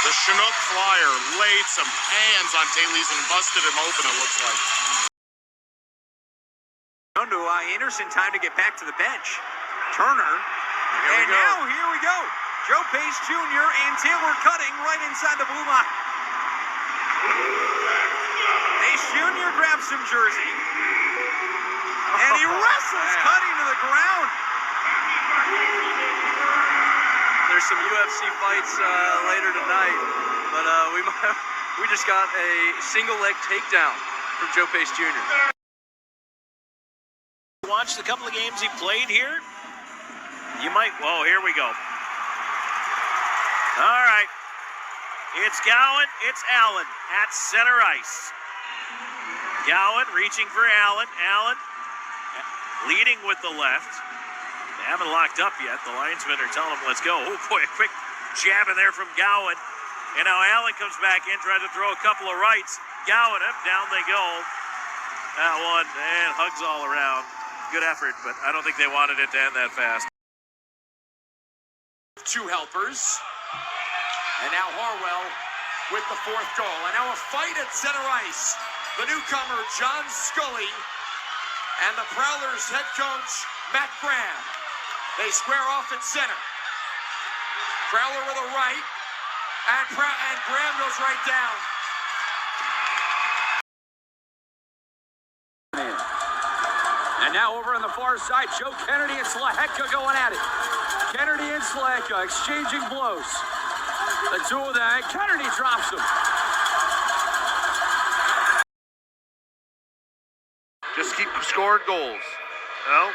Speaker 7: The Chinook Flyer laid some hands on Tate Leeson and busted him open, it looks like.
Speaker 13: Down to Anderson, time to get back to the bench. Turner.
Speaker 7: Here
Speaker 13: we go. Joe Pace Jr. and Taylor Cutting right inside the blue line. Pace Jr. grabs some jersey. And he wrestles Cutting to the ground.
Speaker 14: There's some UFC fights later tonight, but we just got a single leg takedown from Joe Pace Jr.
Speaker 3: Watched a couple of games he played here. You might. Oh, here we go. All right. It's Gowan. It's Allen at center ice. Gowan reaching for Allen. Allen leading with the left. They haven't locked up yet. The linesmen are telling them, let's go. Oh, boy, a quick jab in there from Gowan. And now Allen comes back in, trying to throw a couple of rights. Gowan up, down they go. That one, and hugs all around. Good effort, but I don't think they wanted it to end that fast.
Speaker 15: Two helpers. And now Harwell with the fourth goal. And now a fight at center ice. The newcomer, John Scully, and the Prowlers head coach, Matt Graham. They square off at center. Prowler with a right, and Graham goes right down.
Speaker 12: And now over on the far side, Joe Kennedy and Slahecka going at it. Kennedy and Slahecka exchanging blows. The two of them, Kennedy drops him.
Speaker 11: Just keep scoring goals. Well,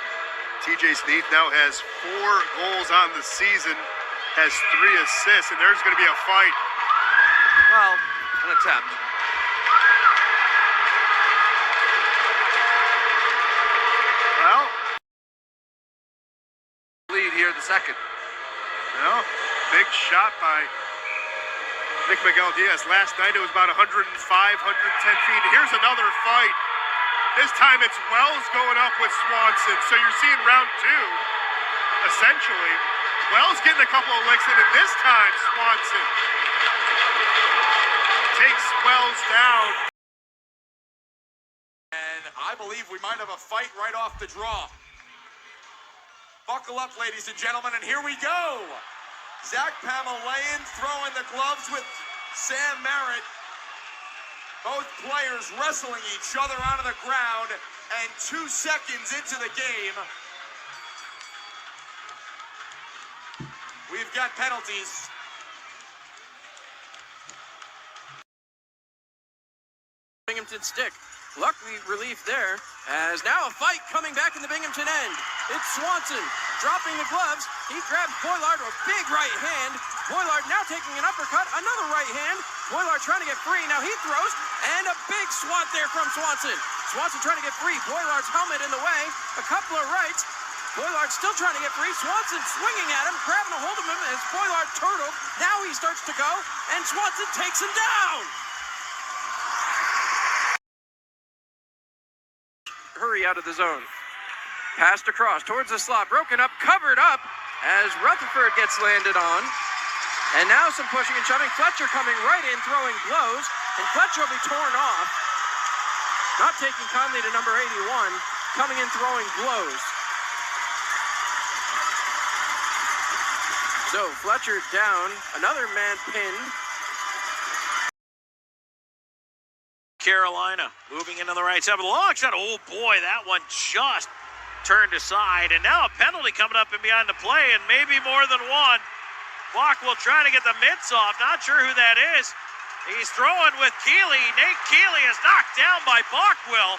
Speaker 11: TJ Sneath now has 4 goals on the season, has 3 assists, and there's going to be a fight.
Speaker 7: Well, an attempt.
Speaker 11: Well,
Speaker 7: Lead here, the second.
Speaker 11: well, big shot by Nick Miguel Diaz. Last night it was about 105, 110 feet. Here's another fight This time it's Wells going up with Swanson. So you're seeing round two, essentially. Wells getting a couple of licks in, and this time Swanson takes Wells down.
Speaker 15: And I believe we might have a fight right off the draw. Buckle up, ladies and gentlemen, and here we go. Zach Pamelayan throwing the gloves with Sam Merritt. Both players wrestling each other onto the ground, and 2 seconds into the game, we've got penalties.
Speaker 6: Binghamton stick. Luckily, relief there, as now a fight coming back in the Binghamton end. It's Swanson dropping the gloves. He grabs Boilard with a big right hand. Boilard now taking an uppercut, another right hand. Boilard trying to get free. Now he throws, and a big swat there from Swanson. Swanson trying to get free. Boilard's helmet in the way. A couple of rights. Boilard still trying to get free. Swanson swinging at him, grabbing a hold of him as Boilard turtled. Now he starts to go, and Swanson takes him down. Hurry out of the zone. Passed across towards the slot, broken up, covered up as Rutherford gets landed on. And now some pushing and shoving. Fletcher coming right in, throwing blows, and Fletcher will be torn off. Not taking kindly to number 81, coming in throwing blows. So Fletcher down, another man pinned.
Speaker 1: Carolina moving into the right side. The long shot. Oh boy, that one just turned aside. And now a penalty coming up and behind the play, and maybe more than one. Bockwell trying to get the mitts off. Not sure who that is. He's throwing with Keeley. Nate Keeley is knocked down by Bockwell.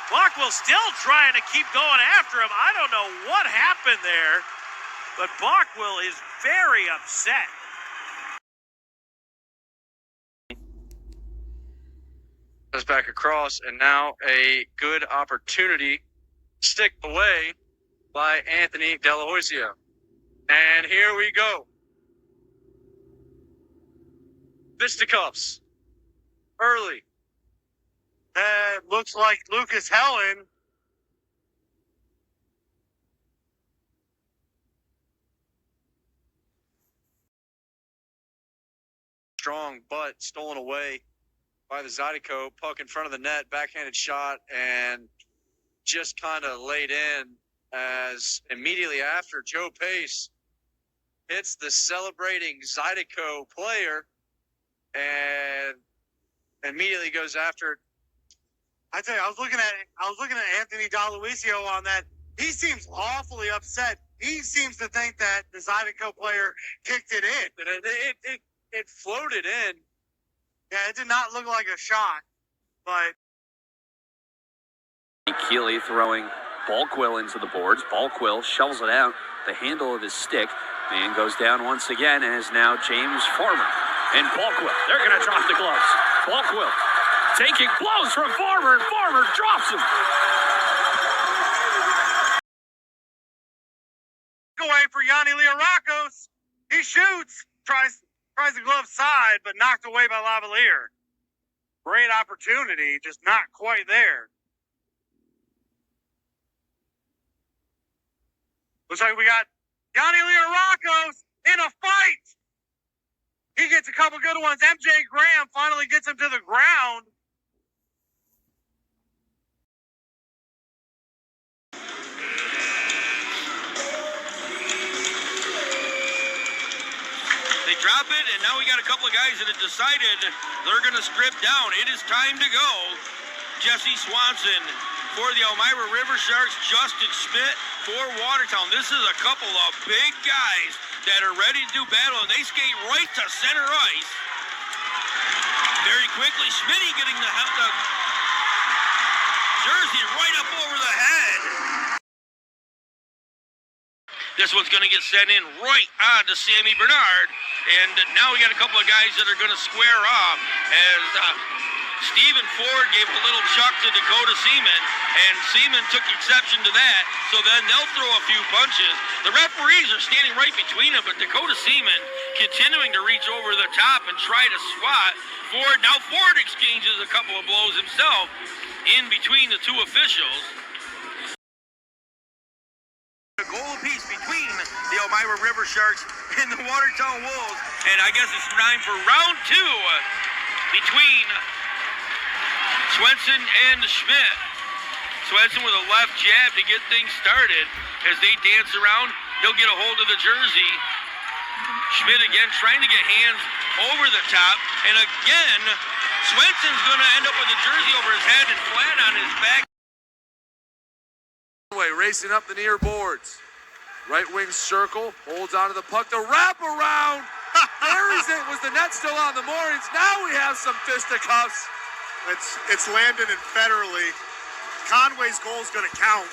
Speaker 1: Bockwell still trying to keep going after him. I don't know what happened there, but Bockwell is very upset.
Speaker 16: Goes back across, and now a good opportunity stick away by Anthony Delahoysia. And here we go. Fisticuffs. Early. That looks like Lucas Helen. Strong butt stolen away by the Zydeco. Puck in front of the net, backhanded shot, and just kind of laid in as immediately after Joe Pace hits the celebrating Zydeco player and immediately goes after it. I tell you, I was looking at Anthony Dalawisio on that. He seems awfully upset. He seems to think that the Zydeco player kicked it in. It floated in. Yeah, it did not look like a shot, but
Speaker 12: Keeley throwing Balkwill into the boards. Balkwill shovels it out the handle of his stick and goes down once again, and is now James Farmer. And Balkwill, they're going to drop the gloves. Balkwill taking blows from Farmer, and Farmer drops him.
Speaker 11: away for Yanni Leorakos. He shoots, tries the glove side, but knocked away by Lavalier. Great opportunity, just not quite there. Looks like we got Yanni Leorakos in a fight. He gets a couple good ones. MJ Graham finally gets him to the ground.
Speaker 5: They drop it, and now we got a couple of guys that have decided they're going to strip down. It is time to go. Jesse Swanson for the Elmira River Sharks. Justin Schmidt for Watertown. This is a couple of big guys that are ready to do battle, and they skate right to center ice. Very quickly, Schmidt getting the jersey right up over the head. This one's going to get sent in right on to Sammy Bernard. And now we got a couple of guys that are going to square off as Stephen Ford gave a little chuck to Dakota Seaman, and Seaman took exception to that, so then they'll throw a few punches. The referees are standing right between them, but Dakota Seaman continuing to reach over the top and try to swat Ford. Now Ford exchanges a couple of blows himself, in between the two officials.
Speaker 7: A goal apiece between the Elmira River Sharks and the Watertown Wolves.
Speaker 5: And I guess it's time for round two between Swenson and Schmidt. Swenson with a left jab to get things started. As they dance around, he'll get a hold of the jersey. Schmidt again trying to get hands over the top. And again, Swenson's going to end up with a jersey over his head and flat on his back.
Speaker 7: Racing up the near boards. Right wing circle, holds onto the puck. The wrap around. Buries it. Was the net still on the moorings? Now we have some fisticuffs.
Speaker 11: It's Landon and Federley. Conway's goal is going to count.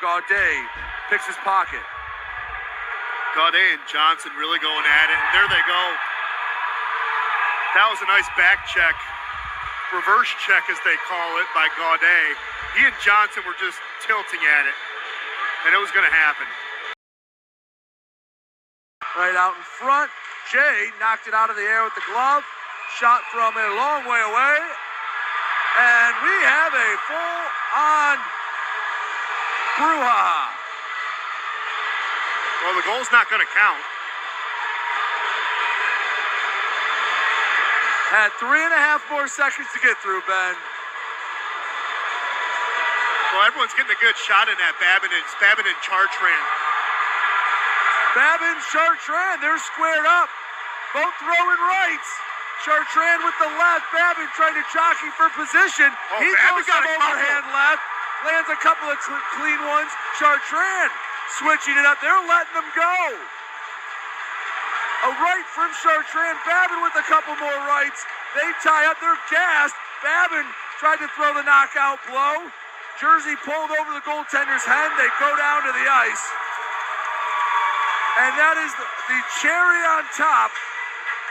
Speaker 7: Gaudet picks his pocket.
Speaker 11: Gaudet and Johnson really going at it, and there they go. That was a nice back check. Reverse check, as they call it, by Gaudet. He and Johnson were just tilting at it, and it was going to happen.
Speaker 7: Right out in front, Jay knocked it out of the air with the glove. Shot from a long way away. And we have a full-on brouhaha.
Speaker 11: Well, the goal's not going to count.
Speaker 7: Had 3.5 more seconds to get through, Ben.
Speaker 11: Well, everyone's getting a good shot in that. Babin and Chartrand.
Speaker 7: Babin, Chartrand, they're squared up. Both throwing rights. Chartrand with the left. Babin trying to jockey for position. He
Speaker 11: Babin
Speaker 7: throws
Speaker 11: got
Speaker 7: some
Speaker 11: a
Speaker 7: overhand left. Lands a couple of clean ones. Chartrand switching it up. They're letting them go. A right from Chartrand. Babin with a couple more rights. They tie up. They're gassed. Babin tried to throw the knockout blow. Jersey pulled over the goaltender's head. They go down to the ice. And that is the cherry on top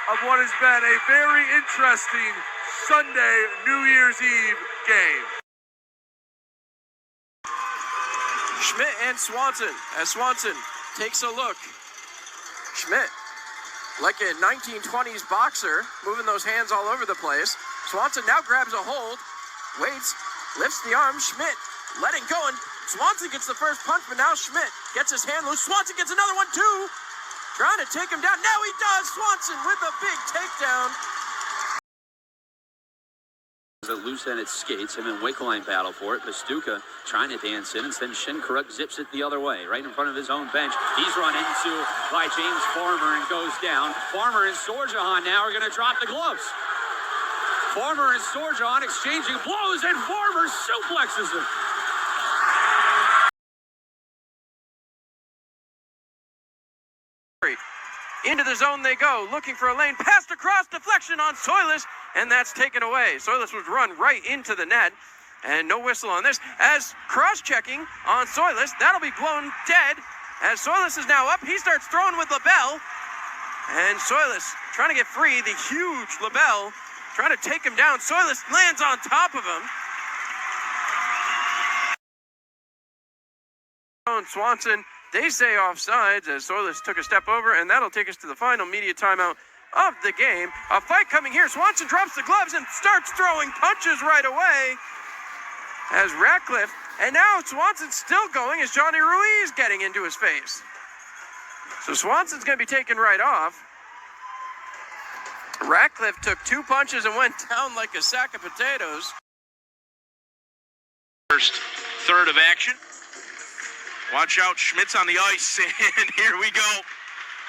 Speaker 7: of what has been a very interesting Sunday New Year's Eve game.
Speaker 6: Schmidt and Swanson, as Swanson takes a look. Schmidt, like a 1920s boxer, moving those hands all over the place. Swanson now grabs a hold, waits, lifts the arm. Schmidt letting go, and Swanson gets the first punch, but now Schmidt gets his hand loose. Swanson gets another one too, trying to take him down. Now he does. Swanson with a big takedown.
Speaker 12: The loose end, it skates. Him and Wickline battle for it. Pastuca trying to dance in, and then Shinkaruk zips it the other way, right in front of his own bench. He's run into by James Farmer and goes down. Farmer and Sorjahan now are going to drop the gloves. Farmer and Sorjahan exchanging blows, and Farmer suplexes him.
Speaker 6: Into the zone they go, looking for a lane. Passed across, deflection on Soilis, and that's taken away. Soilis was run right into the net, and no whistle on this. As cross-checking on Soilis, that'll be blown dead. As Soilis is now up, he starts throwing with LaBelle, and Soilis trying to get free. The huge LaBelle trying to take him down. Soilis lands on top of him. Swanson, they say offsides as Soilis took a step over, and that'll take us to the final media timeout of the game. A fight coming here. Swanson drops the gloves and starts throwing punches right away as Ratcliffe, and now Swanson's still going as Johnny Ruiz getting into his face. So Swanson's going to be taken right off. Ratcliffe took 2 punches and went down like a sack of potatoes.
Speaker 5: First third of action. Watch out, Schmidt's on the ice, and here we go.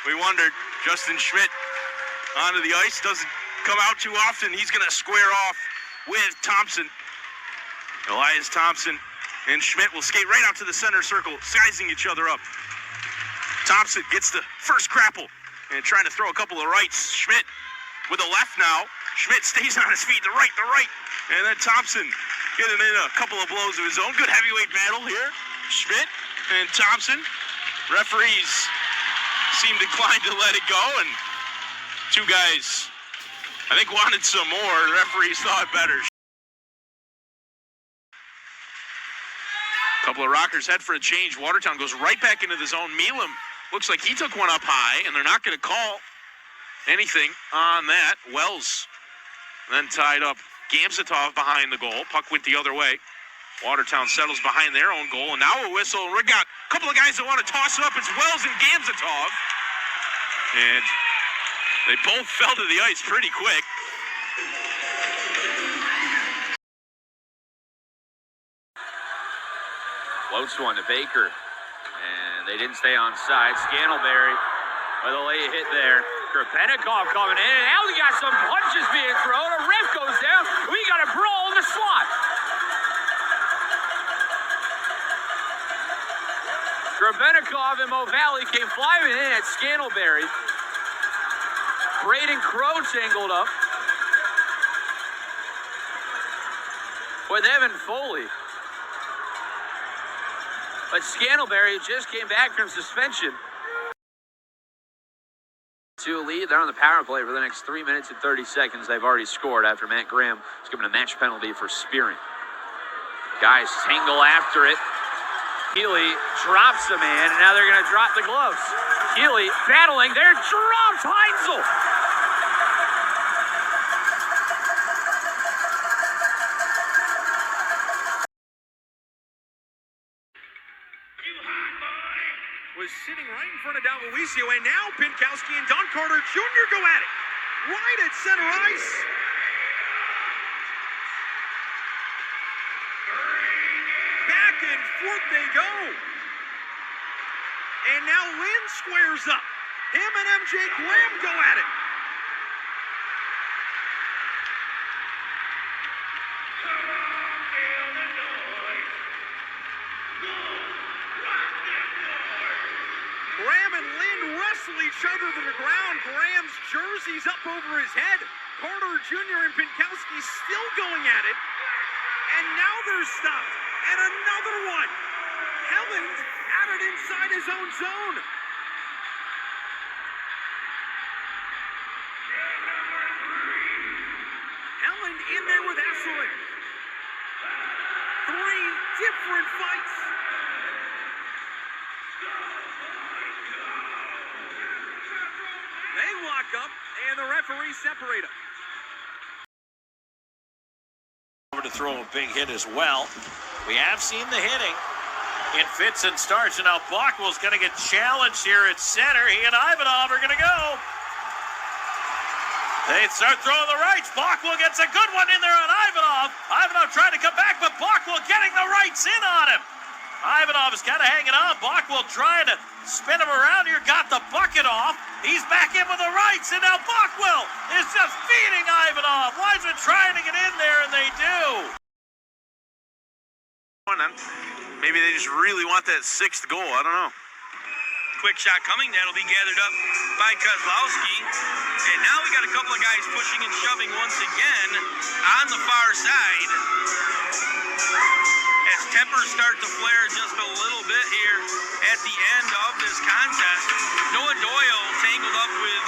Speaker 5: We wondered, Justin Schmidt onto the ice, doesn't come out too often. He's going to square off with Thompson. Elias Thompson and Schmidt will skate right out to the center circle, sizing each other up. Thompson gets the first grapple and trying to throw a couple of rights. Schmidt with a left now. Schmidt stays on his feet, the right. And then Thompson getting in a couple of blows of his own. Good heavyweight battle here. Schmidt and Thompson. Referees seemed inclined to let it go, and two guys, I think, wanted some more. The referees thought better. Couple of Rockers head for a change. Watertown goes right back into the zone. Milam looks like he took one up high, and they're not going to call.
Speaker 1: anything on that. Wells then tied up Gamzatov behind the goal. Puck went the other way. Watertown settles behind their own goal, and now a whistle. We got a couple of guys that want to toss it up. It's Wells and Gamzatov. And they both fell to the ice pretty quick.
Speaker 12: Floats one to Baker, and they didn't stay on side. Scantleberry with a late hit there. Krepenikov coming in, and now we got some punches being thrown. A ref goes down. We got a brawl in the slot. Krepenikov and Mo Valley came flying in at Scantleberry. Braden Crow tangled up with Evan Foley. But Scantleberry just came back from suspension. 2 lead. They're on the power play for the next 3 minutes and 30 seconds. They've already scored after Matt Graham was given a match penalty for spearing. Guys tangle after it. Healy drops the man, and now they're going to drop the gloves. Healy battling. They're dropped. Heinzel.
Speaker 13: Was sitting right in front of Dalmawisio, and now Pinkowski and Don Carter Jr. go at it. Right at center ice. Back and forth they go. And now Lynn squares up. Him and MJ Graham go at it. Graham and Lynn wrestle each other to the ground. Graham's jersey's up over his head. Carter Jr. and Pinkowski still going at it. And now they're stopped. And another one. Helland at it inside his own zone. Helland in there with Esselin. 3 different fights. They lock up, and the referees separate them.
Speaker 17: Over to throw a big hit as well. We have seen the hitting. It fits and starts, and now Bockwell's going to get challenged here at center. He and Ivanov are going to go. They start throwing the rights. Bockwell gets a good one in there on Ivanov. Ivanov trying to come back, but Bockwell getting the rights in on him. Ivanov is kind of hanging on. Bockwell trying to spin him around here. Got the bucket off. He's back in with the rights, and now Bockwell is just feeding Ivanov. Wiseman trying to get in there, and they do.
Speaker 1: Maybe they just really want that 6th goal. I don't know. Quick shot coming. That'll be gathered up by Kozlowski. And now we got a couple of guys pushing and shoving once again on the far side. As tempers start to flare just a little bit here at the end of this contest. Noah Doyle tangled up with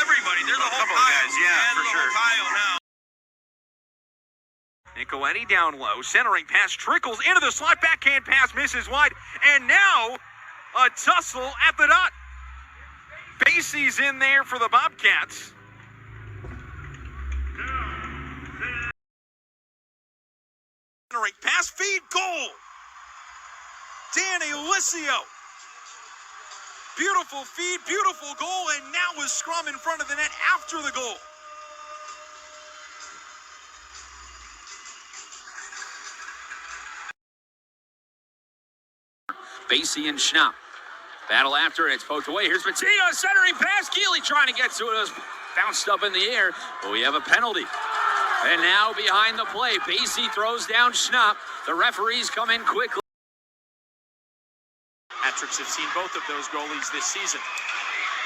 Speaker 1: everybody. There's a whole
Speaker 13: couple of guys, yeah, for sure.
Speaker 1: Pile now.
Speaker 13: Nicoletti down low, centering pass trickles into the slot, backhand pass misses wide, and now a tussle at the dot. Basie's in there for the Bobcats. Centering pass, feed, goal. Danny Licio. Beautiful feed, beautiful goal, and now a scrum in front of the net after the goal.
Speaker 12: Basie and Schnapp battle after it. It's poked away. Here's Matino centering pass. Keeley trying to get to it. It was bounced up in the air, but we have a penalty. And now behind the play, Basie throws down Schnapp. The referees come in quickly.
Speaker 15: Patricks have seen both of those goalies this season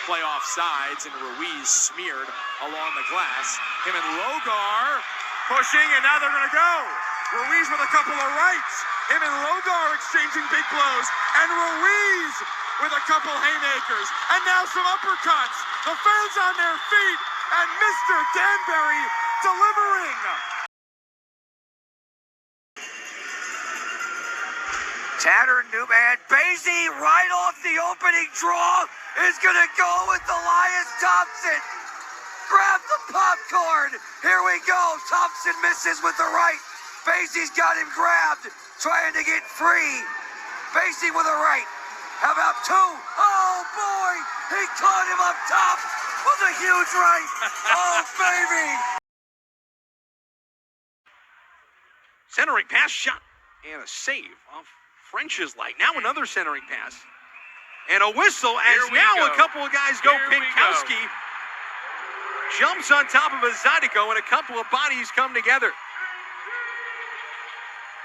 Speaker 15: play off sides, and Ruiz smeared along the glass. Him and Logar pushing, and now they're going to go. Ruiz with a couple of rights. Him and Logar exchanging big blows, and Ruiz with a couple haymakers, and now some uppercuts. The fans on their feet, and Mr. Danbury delivering.
Speaker 10: Tanner Newman, Basie right off the opening draw is going to go with Elias Thompson. Grab the popcorn. Here we go. Thompson misses with the right. Basie's got him grabbed, trying to get free. Basie with a right. How about two? Oh, boy. He caught him up top with a huge right. Oh, baby.
Speaker 13: Centering pass shot and a save off French's light. Now another centering pass. And a whistle as now a couple of guys go. Pinkowski jumps on top of a Zydeco and a couple of bodies come together.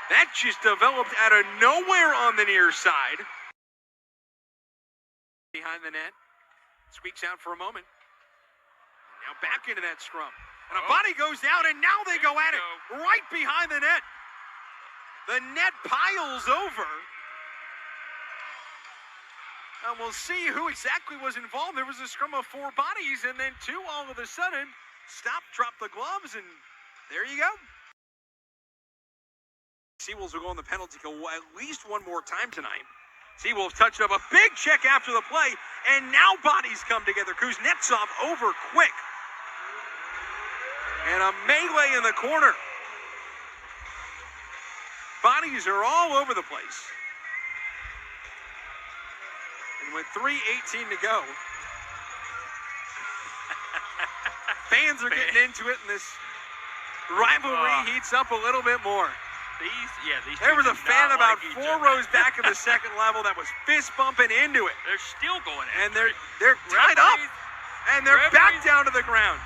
Speaker 13: That just developed out of nowhere on the near side. Behind the net. Squeaks out for a moment. Now back into that scrum. And a body goes down and now they go at it right behind the net. The net piles over. And we'll see who exactly was involved. There was a scrum of four bodies and then two all of a sudden stop, drop the gloves, and there you go. Seawolves will go on the penalty kill at least one more time tonight. Seawolves touched up a big check after the play, and now bodies come together. Kuznetsov over quick. And a melee in the corner. Bodies are all over the place. And with 3:18 to go, fans are getting into it, and this rivalry heats up a little bit more. There was a fan about four rows back in the second level that was fist bumping into it.
Speaker 17: They're still going at
Speaker 13: and they're tied up, and they're back down to the ground.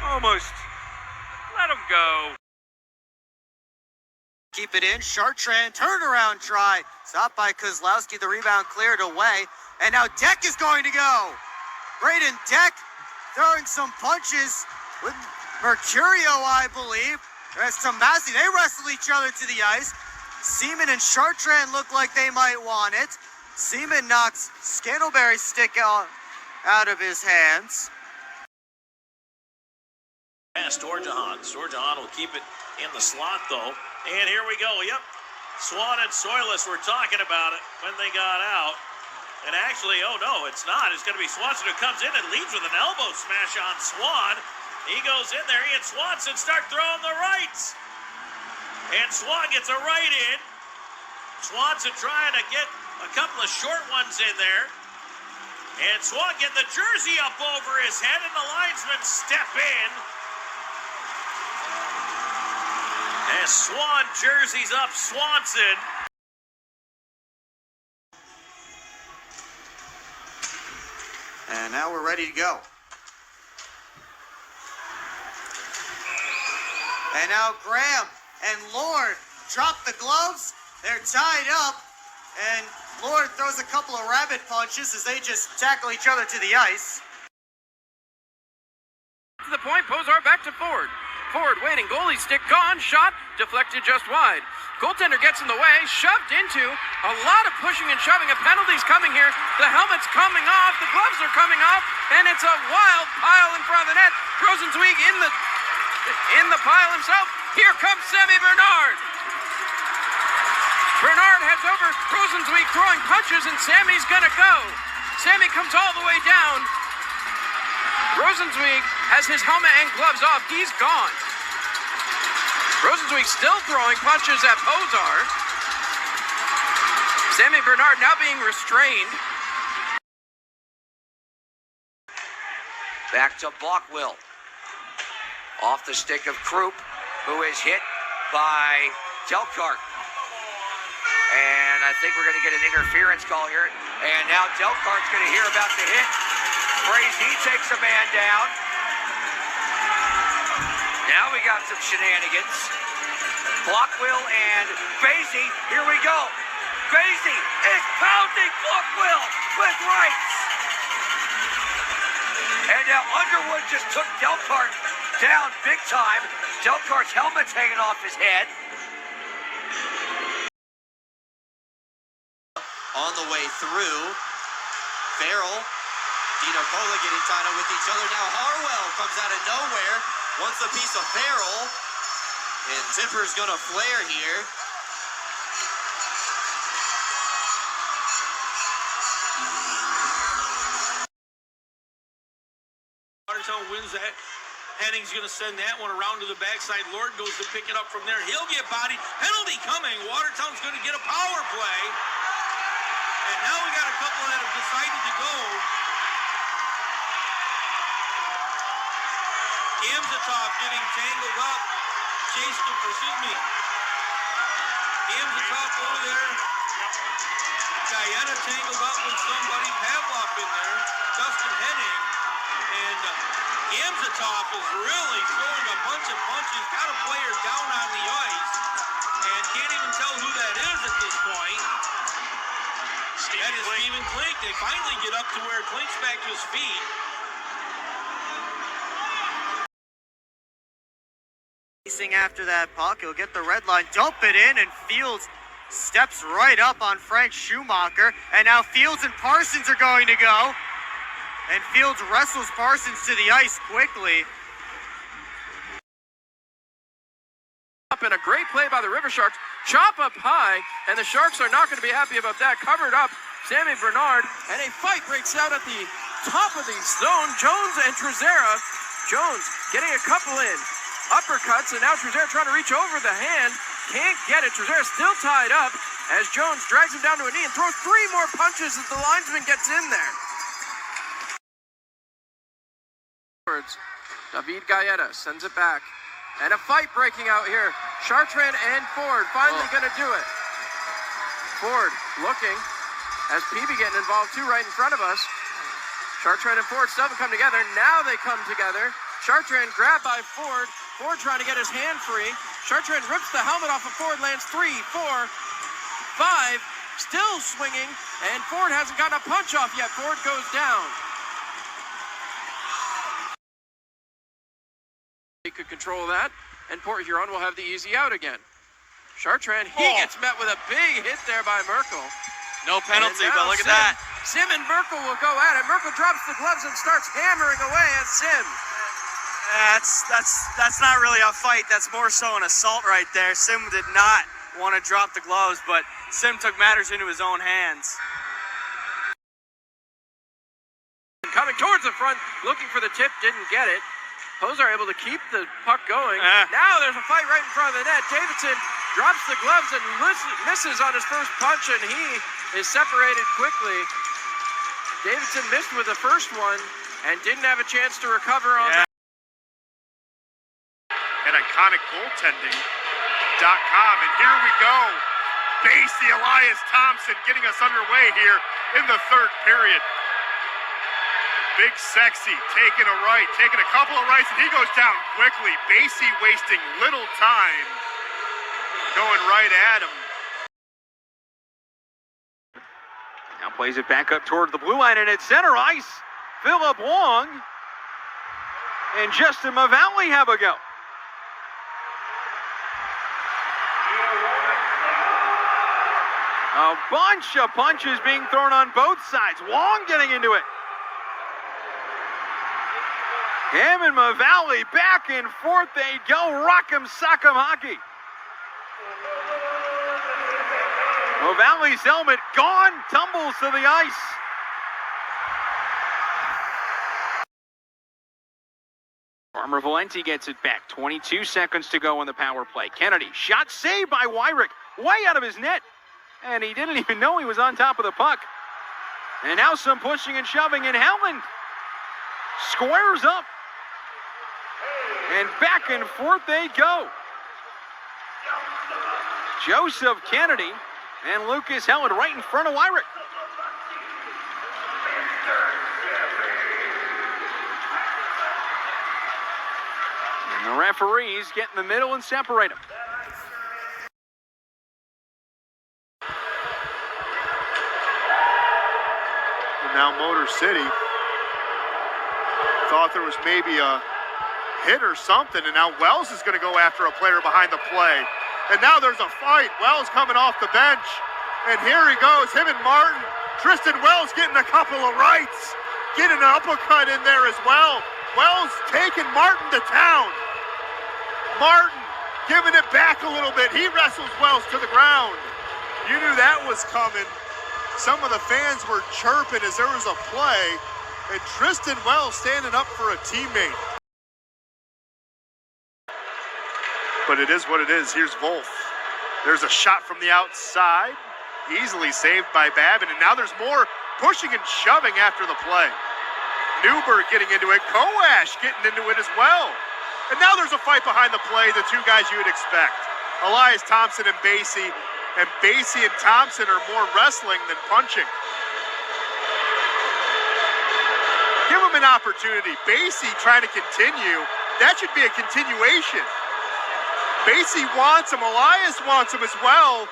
Speaker 13: Almost.
Speaker 17: Let them go.
Speaker 2: Keep it in. Chartrand, turnaround try. Stopped by Kozlowski. The rebound cleared away. And now Deck is going to go. Braden Deck throwing some punches with Mercurio, I believe. As Tomasi, they wrestle each other to the ice. Seaman and Chartrand look like they might want it. Seaman knocks Scantleberry's stick out of his hands.
Speaker 17: Storjahan. Storjahan will keep it in the slot, though. And here we go. Yep. Swan and Soilus were talking about it when they got out. And actually, oh no, it's not. It's going to be Swanson who comes in and leads with an elbow smash on Swan. He goes in there. He and Swanson start throwing the rights. And Swan gets a right in. Swanson trying to get a couple of short ones in there. And Swan getting the jersey up over his head, and the linesmen step in. As Swan jerseys up Swanson.
Speaker 2: And now we're ready to go. And now Graham and Lord drop the gloves. They're tied up. And Lord throws a couple of rabbit punches as they just tackle each other to the ice.
Speaker 6: To the point, Posar back to Ford. Ford waiting, goalie stick gone, shot, deflected just wide. Goaltender gets in the way, shoved into, a lot of pushing and shoving, a penalty's coming here, the helmet's coming off, the gloves are coming off, and it's a wild pile in front of the net. Rosenzweig in the pile himself. Here comes Sammy Bernard. Bernard heads over, Rosenzweig throwing punches, and Sammy's gonna go. Sammy comes all the way down. Rosenzweig has his helmet and gloves off. He's gone. Rosenzweig still throwing punches at Posar. Sammy Bernard now being restrained.
Speaker 10: Back to Blockwell. Off the stick of Krupp, who is hit by Delcart. And I think we're going to get an interference call here. And now Delcart's going to hear about the hit. He takes a man down. Now we got some shenanigans. Blockwell and Basie. Here we go. Basie is pounding Blockwell with rights. And now Underwood just took Delcart down big time. Delcart's helmet's hanging off his head.
Speaker 2: On the way through, Farrell, Dino Cola getting tied up with each other. Now Harwell comes out of nowhere, wants a piece of Farrell, and Tipper's gonna flare here.
Speaker 5: He's going to send that one around to the backside. Lord goes to pick it up from there. He'll get bodied. Penalty coming. Watertown's going to get a power play. And now we got a couple that have decided to go. Gamzatov getting tangled up. Gamzatov over there. Guyetta tangled up with somebody. Pavlov in there. Dustin Henning. And Gamzatov is really throwing a bunch of punches. Got a player down on the ice. And can't even tell who that is at this point. That is Stephen Klink. They finally get up to where Klink's back to his feet.
Speaker 2: After that puck, he'll get the red line, dump it in, and Fields steps right up on Frank Schumacher. And now Fields and Parsons are going to go. And Fields wrestles Parsons to the ice quickly.
Speaker 6: Up in a great play by the River Sharks. Chop up high, and the Sharks are not going to be happy about that. Covered up, Sammy Bernard, and a fight breaks out at the top of the zone. Jones and Trezera. Jones getting a couple in. Uppercuts, and now Trezera trying to reach over the hand. Can't get it. Trezera still tied up as Jones drags him down to a knee and throws 3 more punches as the linesman gets in there. David Galletta sends it back. And a fight breaking out here. Chartrand and Ford finally going to do it. Ford looking as Peavy getting involved too right in front of us. Chartrand and Ford still haven't come together. Now they come together. Chartrand grabbed by Ford. Ford trying to get his hand free. Chartrand rips the helmet off of Ford, lands 3, 4, 5, still swinging, and Ford hasn't gotten a punch off yet. Ford goes down. He could control that, and Port Huron will have the easy out again. Chartrand, he gets met with a big hit there by Merkel.
Speaker 14: No penalty, but look at that.
Speaker 6: Sim and Merkel will go at it. Merkel drops the gloves and starts hammering away at Sim.
Speaker 14: That's not really a fight. That's more so an assault right there. Sim did not want to drop the gloves, but Sim took matters into his own hands.
Speaker 6: Coming towards the front, looking for the tip, didn't get it. Hose are able to keep the puck going. Now there's a fight right in front of the net. Davidson drops the gloves and misses on his first punch, and he is separated quickly. Davidson missed with the first one and didn't have a chance to recover on that.
Speaker 11: At iconicgoaltending.com, and here we go. Basie Elias Thompson getting us underway here in the third period. Big Sexy taking a right, taking a couple of rights, and he goes down quickly. Basie wasting little time, going right at him.
Speaker 1: Now plays it back up toward the blue line, and at center ice, Philip Wong and Justin Mavalli have a go. A bunch of punches being thrown on both sides. Wong getting into it. Him and Mavalli back and forth they go. Rock'em sock'em hockey. Mavalli's helmet gone. Tumbles to the ice. Farmer Valenti gets it back. 22 seconds to go on the power play. Kennedy, shot saved by Wyrick. Way out of his net. And he didn't even know he was on top of the puck. And now some pushing and shoving, and Howland squares up. And back and forth they go. Joseph Kennedy and Lucas Howland right in front of Wyrick. And the referees get in the middle and separate them.
Speaker 11: Now Motor City thought there was maybe a hit or something, and now Wells is going to go after a player behind the play. And now there's a fight. Wells coming off the bench, and here he goes, him and Martin. Tristan Wells getting a couple of rights, getting an uppercut in there as well. Wells taking Martin to town. Martin giving it back a little bit. He wrestles Wells to the ground. You knew that was coming. Some of the fans were chirping as there was a play, and Tristan Wells standing up for a teammate. But it is what it is. Here's Wolf. There's a shot from the outside. Easily saved by Babin. And now there's more pushing and shoving after the play. Newberg getting into it. Koash getting into it as well. And now there's a fight behind the play, the two guys you would expect. Elias Thompson and Basie. And Basie and Thompson are more wrestling than punching. Give them an opportunity. Basie trying to continue. That should be a continuation. Basie wants him. Elias wants him as well.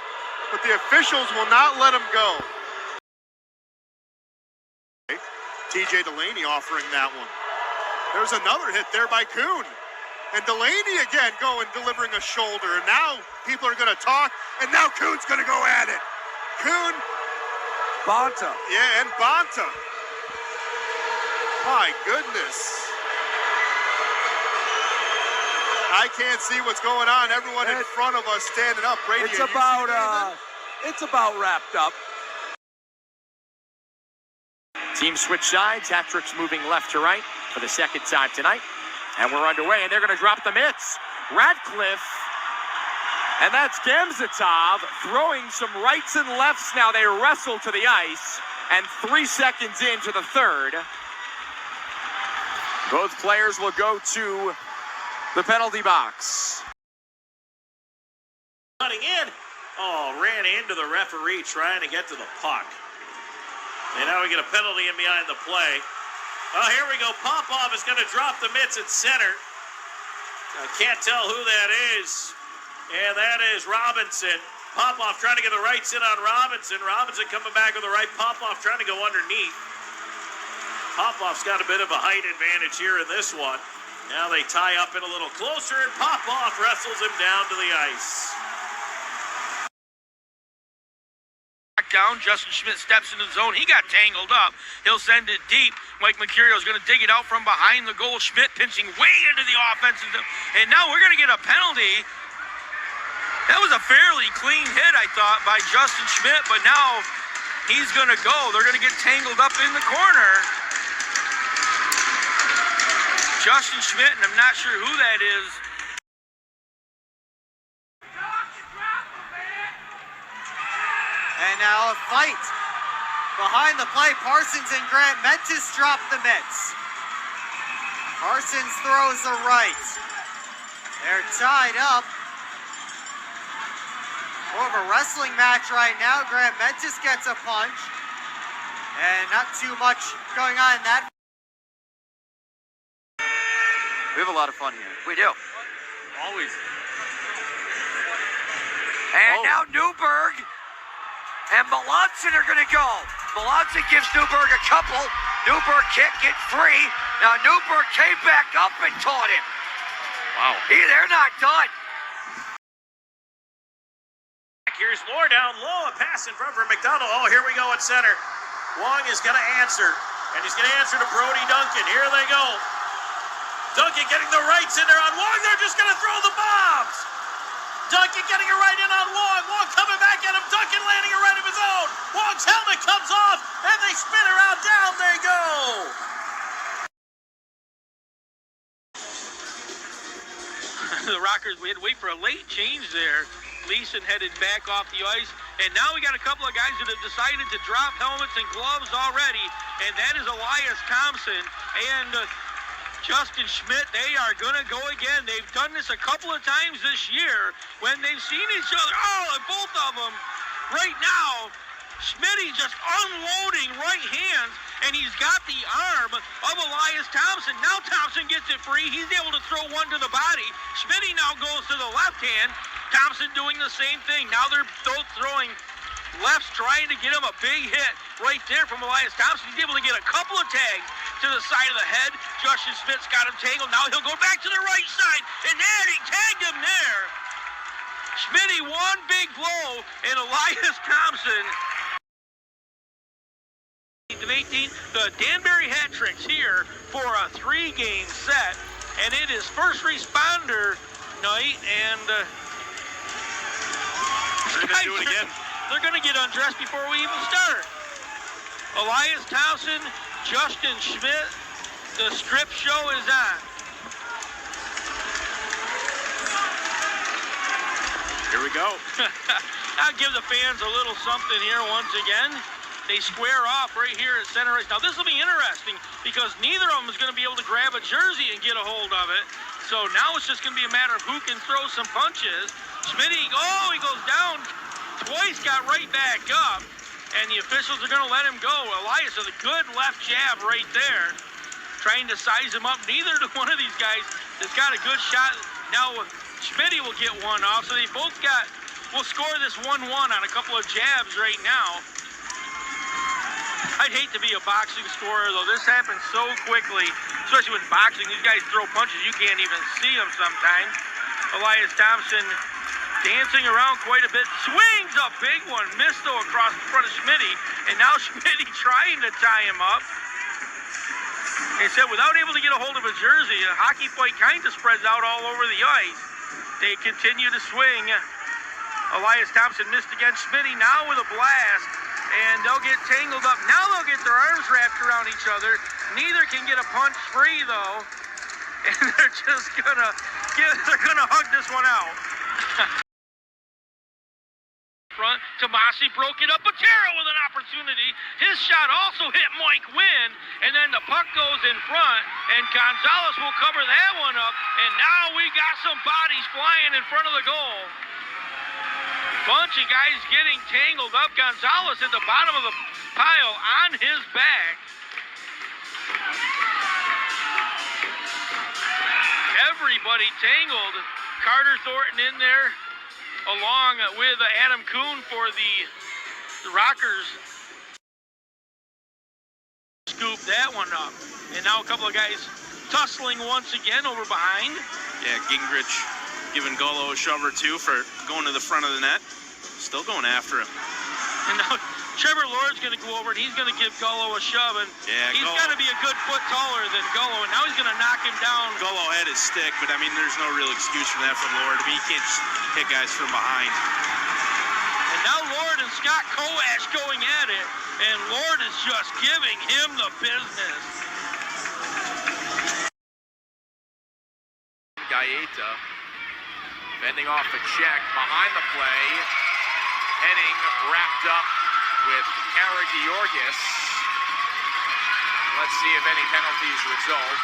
Speaker 11: But the officials will not let him go. TJ Delaney offering that one. There's another hit there by Kuhn. And Delaney again going, delivering a shoulder. And now people are going to talk. And now Kuhn's going to go at it. Kuhn.
Speaker 10: Bonta.
Speaker 11: Yeah, and Bonta. My goodness. I can't see what's going on. Everyone in front of us standing up. Brady,
Speaker 10: It's about wrapped up.
Speaker 15: Team switch sides. Hat-tricks moving left to right for the second time tonight. And we're underway, and they're going to drop the mitts. Radcliffe, and that's Gamzatov throwing some rights and lefts. Now they wrestle to the ice, and 3 seconds into the third. Both players will go to the penalty box.
Speaker 17: Running in. Oh, ran into the referee trying to get to the puck. And now we get a penalty in behind the play. Oh, here we go. Popov is going to drop the mitts at center. I can't tell who that is. And that is Robinson. Popov trying to get the rights in on Robinson. Robinson coming back with the right. Popov trying to go underneath. Popov's got a bit of a height advantage here in this one. Now they tie up in a little closer, and Popov wrestles him down to the ice.
Speaker 5: Down, Justin Schmidt steps into the zone. He got tangled up. He'll send it deep. Mike Mercurio is going to dig it out from behind the goal. Schmidt pinching way into the offensive zone. And now we're going to get a penalty. That was a fairly clean hit, I thought, by Justin Schmidt, but now he's going to go. They're going to get tangled up in the corner. Justin Schmidt, and I'm not sure who that is.
Speaker 2: And now a fight. Behind the play, Parsons and Grant Mentis drop the mitts. Parsons throws the right. They're tied up. More of a wrestling match right now. Grant Mentis gets a punch. And not too much going on in that.
Speaker 10: We have a lot of fun here. We do.
Speaker 15: Always.
Speaker 10: And now Newberg and Melanson are going to go. Melanson gives Newberg a couple. Newberg can't get free. Now Newberg came back up and taught him.
Speaker 15: Wow.
Speaker 10: They're not done.
Speaker 17: Here's Moore down low. A pass in front for McDonald. Oh, here we go at center. Wong is going to answer. And he's going to answer to Brody Duncan. Here they go. Duncan getting the rights in there on Wong. They're just going to throw the bombs. Duncan getting it right in on Wong. Wong coming back at him. Duncan landing it right of his own. Wong's helmet comes off, and they spin around. Down they go.
Speaker 5: The Rockers, we had to wait for a late change there. Leeson headed back off the ice, and now we got a couple of guys that have decided to drop helmets and gloves already, and that is Elias Thompson and Justin Schmidt. They are going to go again. They've done this a couple of times this year when they've seen each other. Oh, and both of them right now, Schmitty just unloading right hands, and he's got the arm of Elias Thompson. Now Thompson gets it free. He's able to throw one to the body. Schmitty now goes to the left hand. Thompson doing the same thing. Now they're both throwing lefts, trying to get him a big hit right there from Elias Thompson. He's able to get a couple of tags to the side of the head. Justin Smith's got him tangled. Now he'll go back to the right side, and there he tagged him there. Schmitty, one big blow, and Elias Thompson. 18, the Danbury Hat-Tricks here for a 3-game set, and it is first responder night, and
Speaker 17: They're going to do it again.
Speaker 5: They're going to get undressed before we even start. Elias Thompson, Justin Schmidt, the strip show is on. Here we go. I'll give the fans a little something here once again. They square off right here at center ice. Now, this will be interesting because neither of them is going to be able to grab a jersey and get a hold of it. So now it's just going to be a matter of who can throw some punches. Schmitty, he goes down twice, got right back up, and the officials are going to let him go. Elias with a good left jab right there, trying to size him up. Neither one of these guys has got a good shot. Now, Schmitty will get one off, so they both will score this 1-1 on a couple of jabs right now. I'd hate to be a boxing scorer, though. This happens so quickly, especially with boxing. These guys throw punches. You can't even see them sometimes. Elias Thompson dancing around quite a bit. Swings a big one. Missed, though, across the front of Schmitty. And now Schmitty trying to tie him up. They said without able to get a hold of a jersey, a hockey fight kind of spreads out all over the ice. They continue to swing. Elias Thompson missed against Schmitty. Now with a blast. And they'll get tangled up. Now they'll get their arms wrapped around each other. Neither can get a punch free, though. And they're just gonna hug this one out. Front, Tomasi broke it up. Botero with an opportunity. His shot also hit Mike Wynn. And then the puck goes in front. And Gonzalez will cover that one up. And now we got some bodies flying in front of the goal. Bunch of guys getting tangled up. Gonzalez at the bottom of the pile on his back. Everybody tangled. Carter Thornton in there along with Adam Kuhn for the Rockers. Scoop that one up. And now a couple of guys tussling once again over behind.
Speaker 18: Yeah, Gingrich giving Golo a shove or two for going to the front of the net. Still going after him.
Speaker 5: And now Trevor Lord's going to go over and he's going to give Golo a shove. And he's got to be a good foot taller than Golo. And now he's going to knock him down.
Speaker 18: Golo had his stick, but I mean, there's no real excuse for that from Lord. I mean, he can't just hit guys from behind.
Speaker 5: And now Lord and Scott Koash going at it. And Lord is just giving him the business.
Speaker 15: Gaeta bending off the check behind the play. Henning wrapped up with Karagiorgis. Let's see if any penalties result.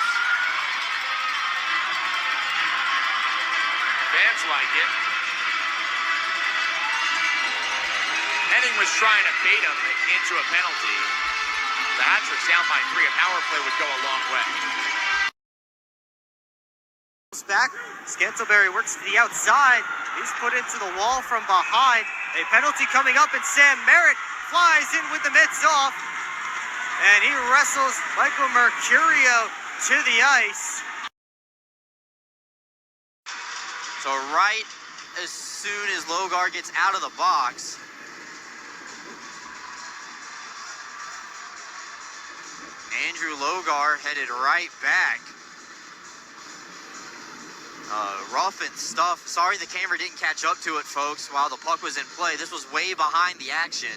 Speaker 15: Fans like it. Henning was trying to bait him into a penalty. The Hat-Tricks down by 3. A power play would go a long way.
Speaker 2: Back, Scantleberry works to the outside. He's put into the wall from behind. A penalty coming up, and Sam Merritt flies in with the mitts off. And he wrestles Michael Mercurio to the ice. So right as soon as Logar gets out of the box, Andrew Logar headed right back. Rough and stuff. Sorry the camera didn't catch up to it, folks, while the puck was in play. This was way behind the action,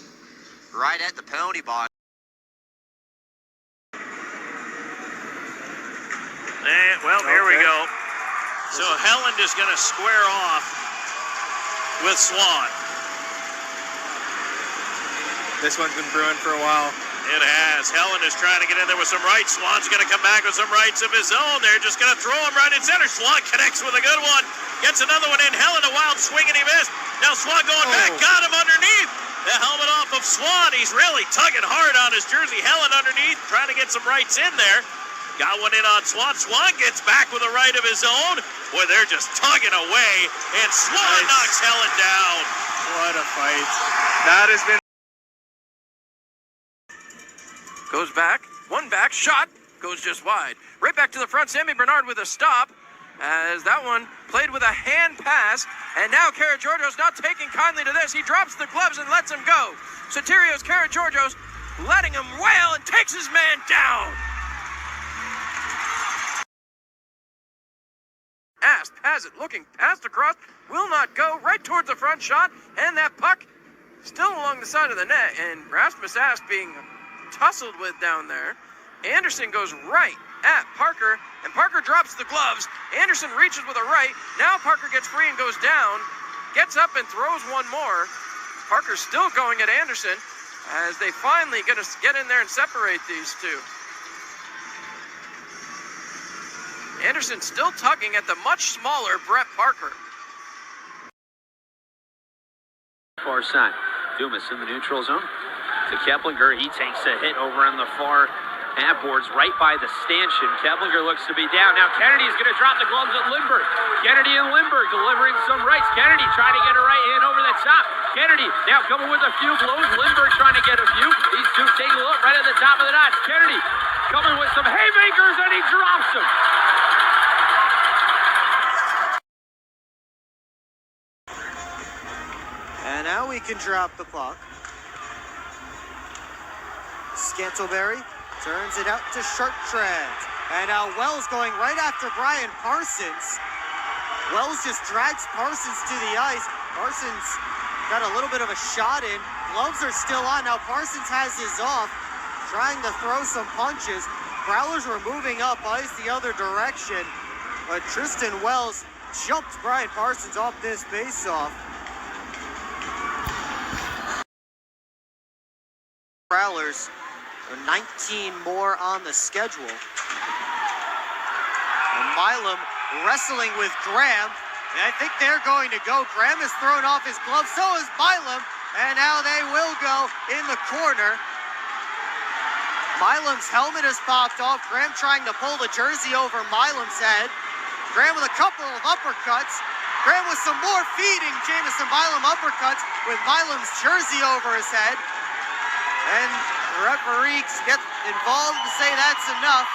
Speaker 2: right at the penalty box.
Speaker 17: Well, here we go. So Helland is going to square off with Swan.
Speaker 19: This one's been brewing for a while.
Speaker 17: It has. Helland is trying to get in there with some right. Swan's going to come back with some rights of his own. They're just going to throw him right in center. Swan connects with a good one. Gets another one in. Helland a wild swing and he missed. Now Swan going back. Got him underneath. The helmet off of Swan. He's really tugging hard on his jersey. Helland underneath, trying to get some rights in there. Got one in on Swan. Swan gets back with a right of his own. Boy, they're just tugging away. And Swan knocks Helland down.
Speaker 19: What a fight. That has been...
Speaker 6: Goes back, one back, shot, goes just wide. Right back to the front, Sammy Bernard with a stop, as that one played with a hand pass, and now Karagiorgos not taking kindly to this. He drops the gloves and lets him go. Soterios Karagiorgos letting him wail and takes his man down. Ast has it, looking past across, will not go, right towards the front shot, and that puck still along the side of the net, and Rasmus Ast being tussled with down there. Anderson goes right at Parker, and Parker drops the gloves. Anderson reaches with a right. Now Parker gets free and goes down. gets up and throws one more. Parker's still going at Anderson as they finally get in there and separate these two. Anderson still tugging at the much smaller Brett Parker.
Speaker 12: Far side. Dumas in the neutral zone. To Keplinger, he takes a hit over on the far half boards right by the stanchion. Keplinger looks to be down. Now Kennedy is going to drop the gloves at Lindbergh. Kennedy and Lindbergh delivering some rights. Kennedy trying to get a right hand over the top. Kennedy now coming with a few blows. Lindbergh trying to get a few. These two taking a look right at the top of the notch. Kennedy coming with some haymakers and he drops them.
Speaker 2: And now we can drop the puck. Scantleberry turns it out to Chartrand. And now Wells going right after Brian Parsons. Wells just drags Parsons to the ice. Parsons got a little bit of a shot in. Gloves are still on. Now Parsons has his off, trying to throw some punches. Prowlers were moving up ice the other direction, but Tristan Wells jumped Brian Parsons off this faceoff. Prowlers are 19 more on the schedule. And Milam wrestling with Graham, and I think they're going to go. Graham has thrown off his glove, so is Milam, and now they will go in the corner. Milam's helmet has popped off. Graham trying to pull the jersey over Milam's head. Graham with a couple of uppercuts. Graham with some more feeding Jamison Milam uppercuts with Milam's jersey over his head. And the referees get involved to say that's enough.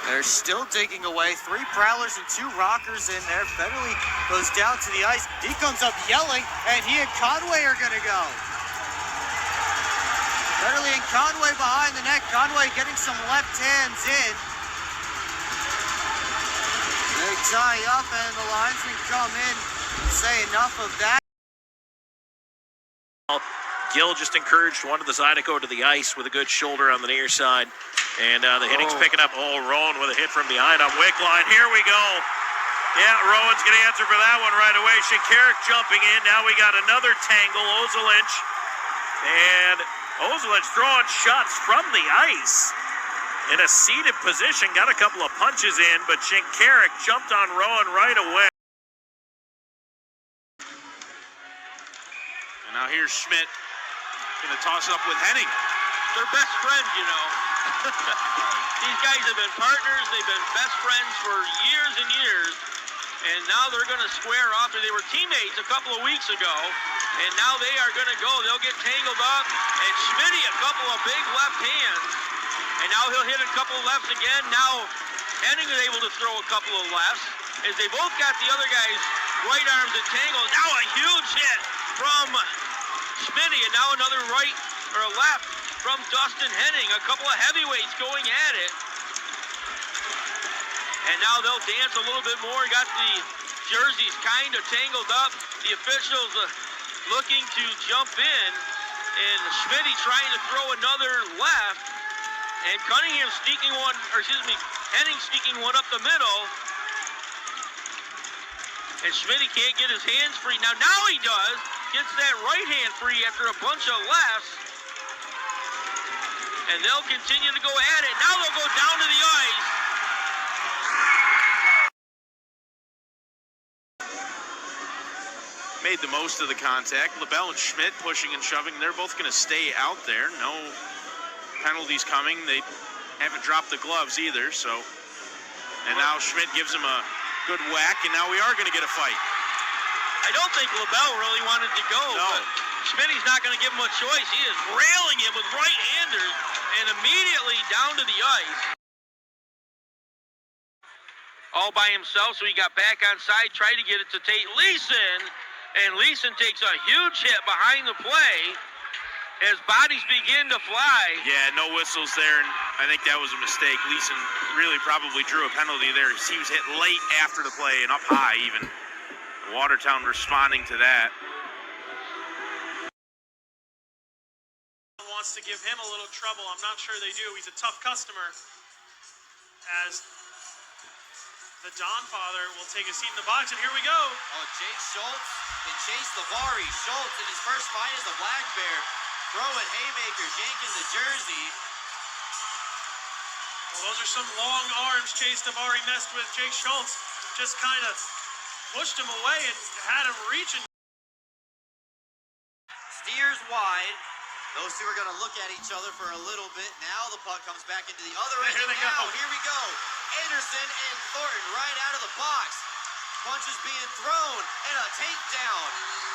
Speaker 2: They're still digging away. 3 Prowlers and 2 Rockers in there. Federley goes down to the ice. He comes up yelling, and he and Conway are going to go. Federley and Conway behind the net. Conway getting some left hands in. They tie up, and the linesmen come in and say enough of that.
Speaker 17: Gill just encouraged one of the Zydeco to the ice with a good shoulder on the near side. And the hitting's picking up. Oh, Rowan with a hit from behind on Wickline. Here we go. Yeah, Rowan's going to answer for that one right away. Shinkarik jumping in. Now we got another tangle. Ozelinch. And Ozelinch throwing shots from the ice in a seated position. Got a couple of punches in, but Shinkarik jumped on Rowan right away.
Speaker 18: And now here's Schmidt. Going to toss it up with Henning. They're best friends, you know. These guys have been partners. They've been best friends for years and years. And now they're going to square off. They were teammates a couple of weeks ago. And now they are going to go. They'll get tangled up. And Schmitty, a couple of big left hands. And now he'll hit a couple of lefts again. Now Henning is able to throw a couple of lefts. As they both got the other guy's right arms entangled. Now a huge hit from Schmitty. And now another right or a left from Dustin Henning. A couple of heavyweights going at it. And now they'll dance a little bit more. Got the jerseys kind of tangled up. The officials looking to jump in. And Schmitty trying to throw another left. And Cunningham sneaking one, or excuse me, Henning sneaking one up the middle. And Schmitty can't get his hands free. Now he does. Gets that right hand free after a bunch of lefts. And they'll continue to go at it. Now they'll go down to the ice. Made the most of the contact. LaBelle and Schmidt pushing and shoving. They're both going to stay out there. No penalties coming. They haven't dropped the gloves either. So, and now Schmidt gives him a good whack, and now we are going to get a fight.
Speaker 17: I don't think LaBelle really wanted to go, but Schmitty's not going to give him a choice. He is railing him with right-handers and immediately down to the ice.
Speaker 1: All by himself, so he got back on side, tried to get it to Tate Leeson, and Leeson takes a huge hit behind the play as bodies begin to fly.
Speaker 18: Yeah, no whistles there, and I think that was a mistake. Leeson really probably drew a penalty there. He was hit late after the play and up high even. Watertown responding to that.
Speaker 3: Wants to give him a little trouble. I'm not sure they do. He's a tough customer. As The Don father will take a seat in the box, and here we go.
Speaker 2: Oh, Jake Schultz and Chase Lavari. Schultz in his first fight as a Black Bear, throwing haymakers, yanking the jersey.
Speaker 3: Well, those are some long arms Chase Davari messed with. Jake Schultz just kind of pushed him away and had him reaching.
Speaker 2: Steers wide. Those two are going to look at each other for a little bit. Now the puck comes back into the other end.
Speaker 3: Here they
Speaker 2: now,
Speaker 3: go.
Speaker 2: here we go. Anderson and Thornton right out of the box. Punches being thrown and a takedown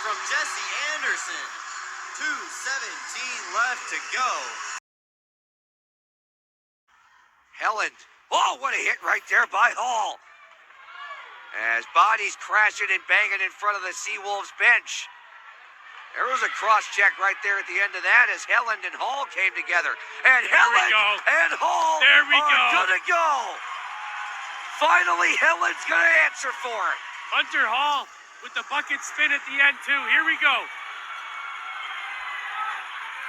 Speaker 2: from Jesse Anderson. 2:17 left to go.
Speaker 10: Helland. Oh, what a hit right there by Hall. As bodies crashing and banging in front of the Seawolves bench. There was a cross check right there at the end of that as Helland and Hall came together. And Helland and Hall are gonna go. Finally, Helland's gonna answer for it.
Speaker 3: Hunter Hall with the bucket spin at the end too. Here we go.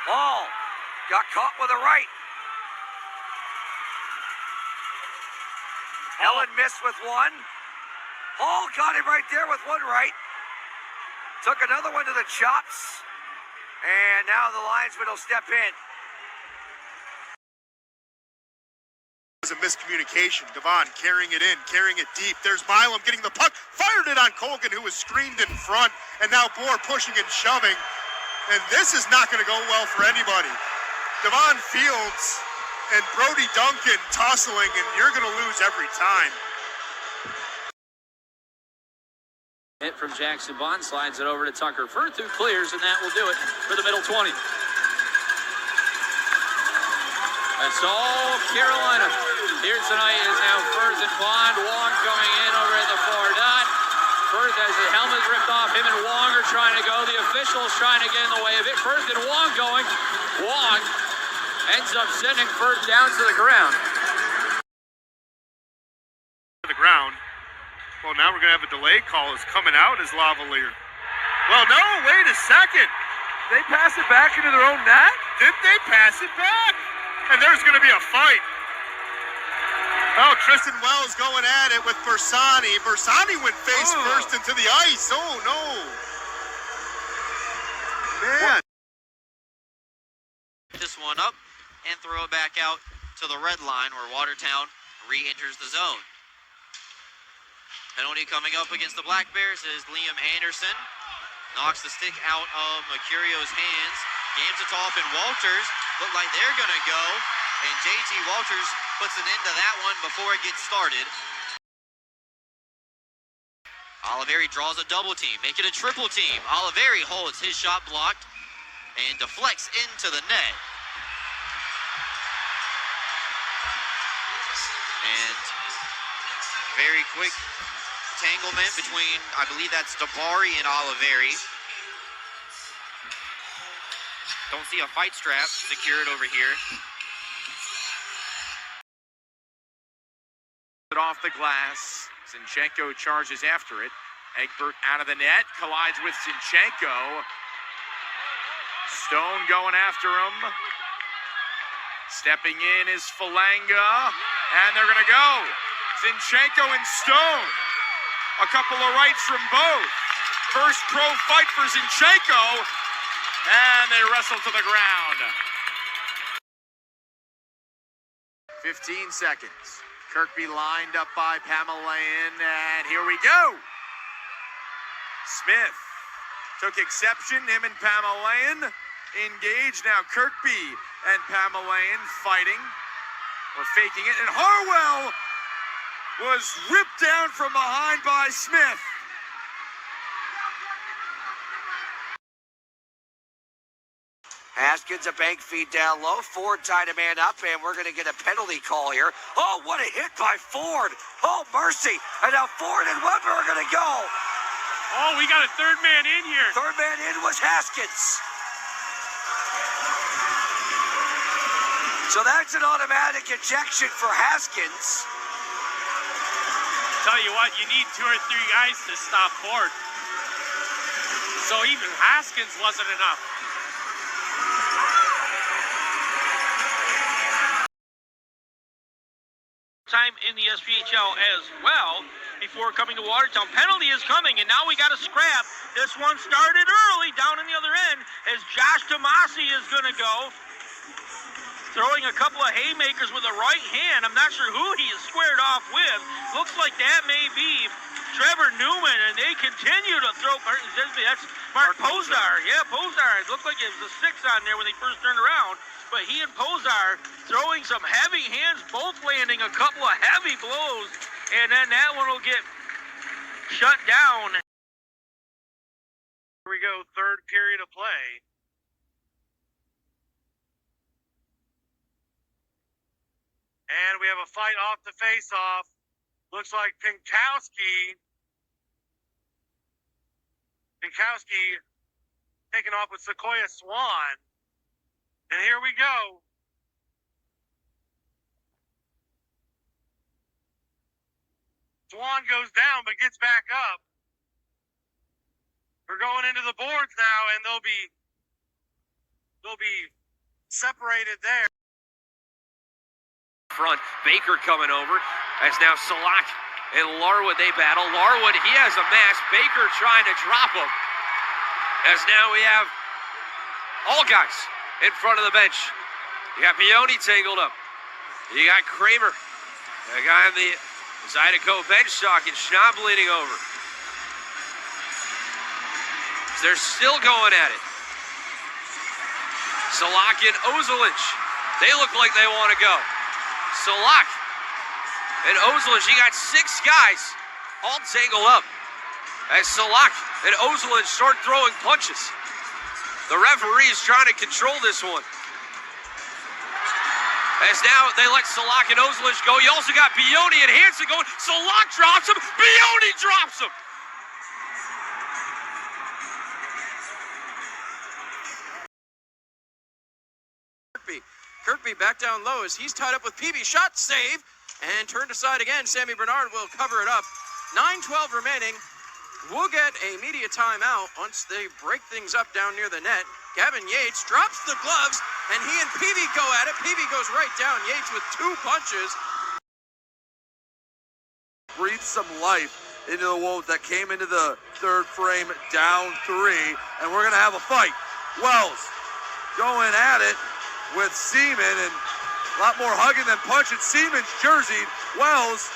Speaker 10: Hall got caught with a right. Helland missed with one. Hall got him right there with one right. Took another one to the chops. And now the linesman will step in.
Speaker 11: It was a miscommunication. Devon carrying it in, carrying it deep. There's Milam getting the puck, fired it on Colgan, who was screened in front, and now Bohr pushing and shoving. And this is not going to go well for anybody. Devon Fields and Brody Duncan tussling, and you're going to lose every time.
Speaker 12: Hit from Jackson Bond, slides it over to Tucker Firth, who clears, and that will do it for the middle 20. That's all Carolina. Here tonight is now Firth and Bond. Wong coming in over at the far dot. Firth has the helmet ripped off. Him and Wong are trying to go. The officials trying to get in the way of it. Firth and Wong going. Wong ends up sending Firth down to the ground.
Speaker 11: The ground. Well, now we're going to have a delay call. Is coming out as Lavalier. Well, no, wait a second. They pass it back into their own net? Did they pass it back? And there's going to be a fight. Oh, Tristan Wells going at it with Bersani. Bersani went face first into the ice. Oh, no. Man.
Speaker 2: This one up and throw it back out to the red line where Watertown re-enters the zone. Penalty coming up against the Black Bears is Liam Anderson. Knocks the stick out of Mercurio's hands. Games it off, and Walters look like they're going to go. And JT Walters puts an end to that one before it gets started. Oliveri draws a double team, make it a triple team. Oliveri holds his shot blocked and deflects into the net. And very quick entanglement between, I believe that's Davari and Oliveri. Don't see a fight strap secured over here.
Speaker 15: Off the glass. Zinchenko charges after it. Egbert out of the net, collides with Zinchenko. Stone going after him. Stepping in is Falanga, and they're going to go. Zinchenko and Stone. A couple of rights from both. First pro fight for Zinchenko, and they wrestle to the ground. 15 seconds. Kirkby lined up by Pamelayan, and here we go. Smith took exception, him and Pamelayan engaged. Now Kirkby and Pamelayan fighting, or faking it, and Harwell was ripped down from behind by Smith.
Speaker 10: Haskins a bank feed down low. Ford tied a man up, and we're going to get a penalty call here. Oh, what a hit by Ford. Oh, mercy. And now Ford and Weber are going to go.
Speaker 3: Oh, we got a third man in here.
Speaker 10: Third man in was Haskins. So that's an automatic ejection for Haskins.
Speaker 3: Tell you what, you need 2 or 3 guys to stop Ford. So even Haskins wasn't enough.
Speaker 5: Time in the the SPHL as well before coming to Watertown. Penalty is coming, and now we got a scrap. This one started early down on the other end as Josh Tomasi is going to go. Throwing a couple of haymakers with a right hand. I'm not sure who he is squared off with. Looks like that may be Trevor Newman, and they continue to throw. That's Mark Posar. Yeah, Posar. It looked like it was a 6 on there when they first turned around. But he and Posar throwing some heavy hands, both landing a couple of heavy blows. And then that one will get shut down.
Speaker 3: Here we go, third period of play. And we have a fight off the face-off. Looks like Pinkowski taking off with Sequoia Swan. And here we go. Swan goes down but gets back up. We're going into the boards now, and they'll be separated there.
Speaker 1: Front, Baker coming over. As now Salak and Larwood, they battle. Larwood, he has a mask. Baker trying to drop him. As now we have all guys in front of the bench. You got Pioni tangled up. You got Kramer. The guy on the Zydeco bench talking. Schnapp leaning over. They're still going at it. Salak and Ozelich. They look like they want to go. Salak and Ozelich, you got 6 guys all tangled up. As Salak and Ozelich start throwing punches. The referee is trying to control this one. As now they let Salak and Ozelich go. You also got Pioni and Hansen going. Salak drops him. Pioni drops him.
Speaker 6: Kirkby back down low as he's tied up with PB. Shot save and turned aside again. Sammy Bernard will cover it up. 9:12 remaining. We'll get a media timeout once they break things up down near the net. Gavin Yates drops the gloves and he and PB go at it. PB goes right down. Yates with 2 punches.
Speaker 7: Breathe some life into the Wolves that came into the third frame down 3, and we're going to have a fight. Wells going at it with Seaman, and a lot more hugging than punching. Seaman's jerseyed. Wells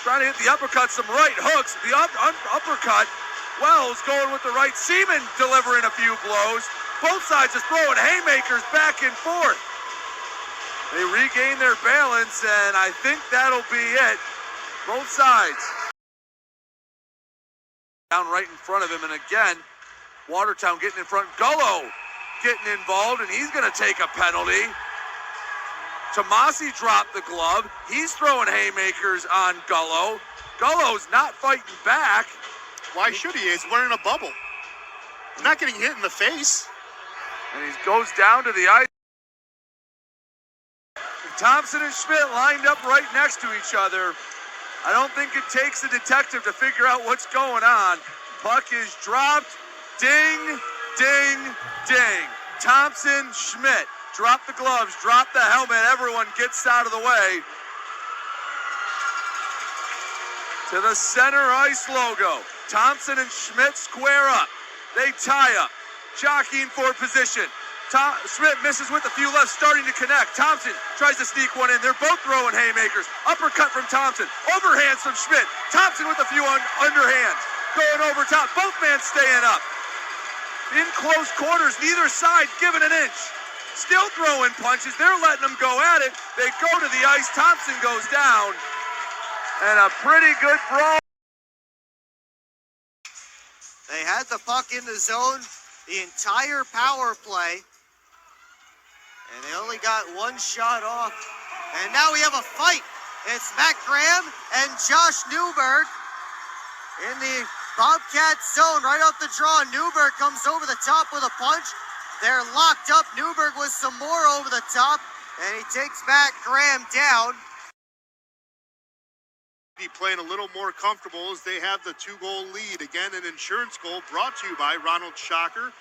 Speaker 7: trying to hit the uppercut, some right hooks. The uppercut. Wells going with the right. Seaman delivering a few blows. Both sides just throwing haymakers back and forth. They regain their balance, and I think that'll be it. Both sides. Down right in front of him, and again, Watertown getting in front. Gullo getting involved, and he's going to take a penalty. Tomasi dropped the glove. He's throwing haymakers on Gullo. Gullo's not fighting back.
Speaker 11: Why should he? He's wearing a bubble. He's not getting hit in the face.
Speaker 7: And he goes down to the ice. Thompson and Schmidt lined up right next to each other. I don't think it takes a detective to figure out what's going on. Puck is dropped. Ding, ding, ding. Thompson, Schmidt. Drop the gloves, drop the helmet. Everyone gets out of the way. To the center ice logo. Thompson and Schmidt square up. They tie up. Jockeying for position. Schmidt misses with a few left, starting to connect. Thompson tries to sneak one in. They're both throwing haymakers. Uppercut from Thompson. Overhands from Schmidt. Thompson with a few underhands. Going over top. Both men staying up. In close quarters, neither side giving an inch. Still throwing punches. They're letting them go at it. They go to the ice. Thompson goes down. And a pretty good brawl.
Speaker 2: They had the puck in the zone the entire power play. And they only got 1 shot off. And now we have a fight. It's Matt Graham and Josh Newberg in the Bobcat zone right off the draw. Newberg comes over the top with a punch. They're locked up. Newberg with some more over the top. And he takes Matt Graham down.
Speaker 11: Be playing a little more comfortable as they have the 2-goal lead. Again, an insurance goal brought to you by Ronald Shocker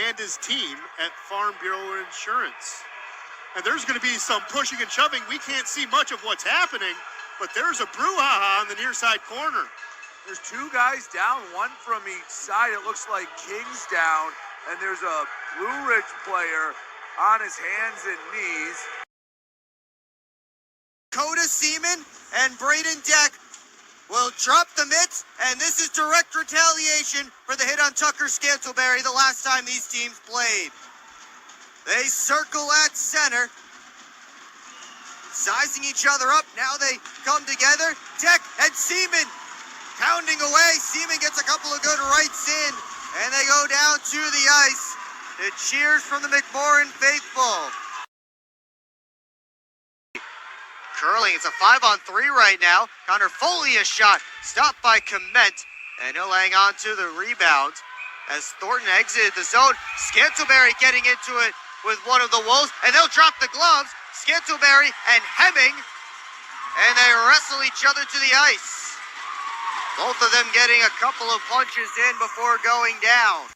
Speaker 11: and his team at Farm Bureau Insurance. And there's going to be some pushing and shoving. We can't see much of what's happening but there's a brouhaha on the near side corner.
Speaker 7: There's two guys down, one from each side. It looks like King's down, and there's a Blue Ridge player on his hands and knees.
Speaker 2: Coda Seaman and Braden Deck will drop the mitts, and this is direct retaliation for the hit on Tucker Scantleberry the last time these teams played. They circle at center, sizing each other up. Now they come together. Deck and Seaman pounding away. Seaman gets a couple of good rights in, and they go down to the ice. The cheers from the McMorran faithful. Curling, it's a 5-on-3 right now. Connor Foley a shot, stopped by Clement, and he'll hang on to the rebound as Thornton exited the zone. Scantleberry getting into it with one of the Wolves, and they'll drop the gloves. Scantleberry and Hemming, and they wrestle each other to the ice. Both of them getting a couple of punches in before going down.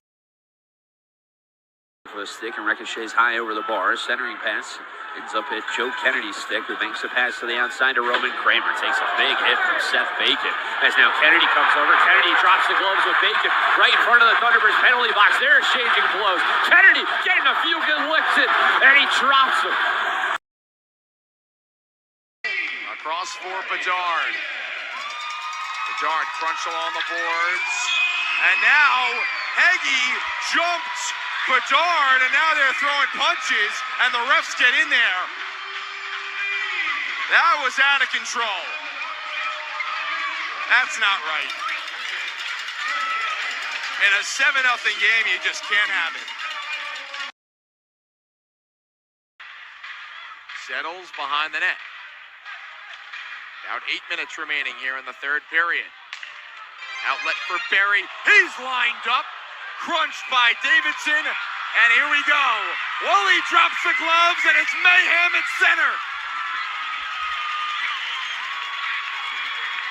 Speaker 12: For the stick and ricochets high over the bar. Centering pass ends up at Joe Kennedy's stick, who banks a pass to the outside to Roman Kramer. Takes a big hit from Seth Bacon. As now Kennedy comes over. Kennedy drops the gloves with Bacon right in front of the Thunderbirds penalty box. They're exchanging blows. Kennedy getting a few good licks in, and he drops him.
Speaker 15: Across for Bedard. Bedard crunch along the boards. And now Heggie jumped Bedard, and now they're throwing punches, and the refs get in there. That was out of control. That's not right. In a 7-0 game, you just can't have it. Settles behind the net. About 8 minutes remaining here in the third period. Outlet for Berry. He's lined up. Crunched by Davidson. And here we go. Woolley drops the gloves, and it's mayhem at center.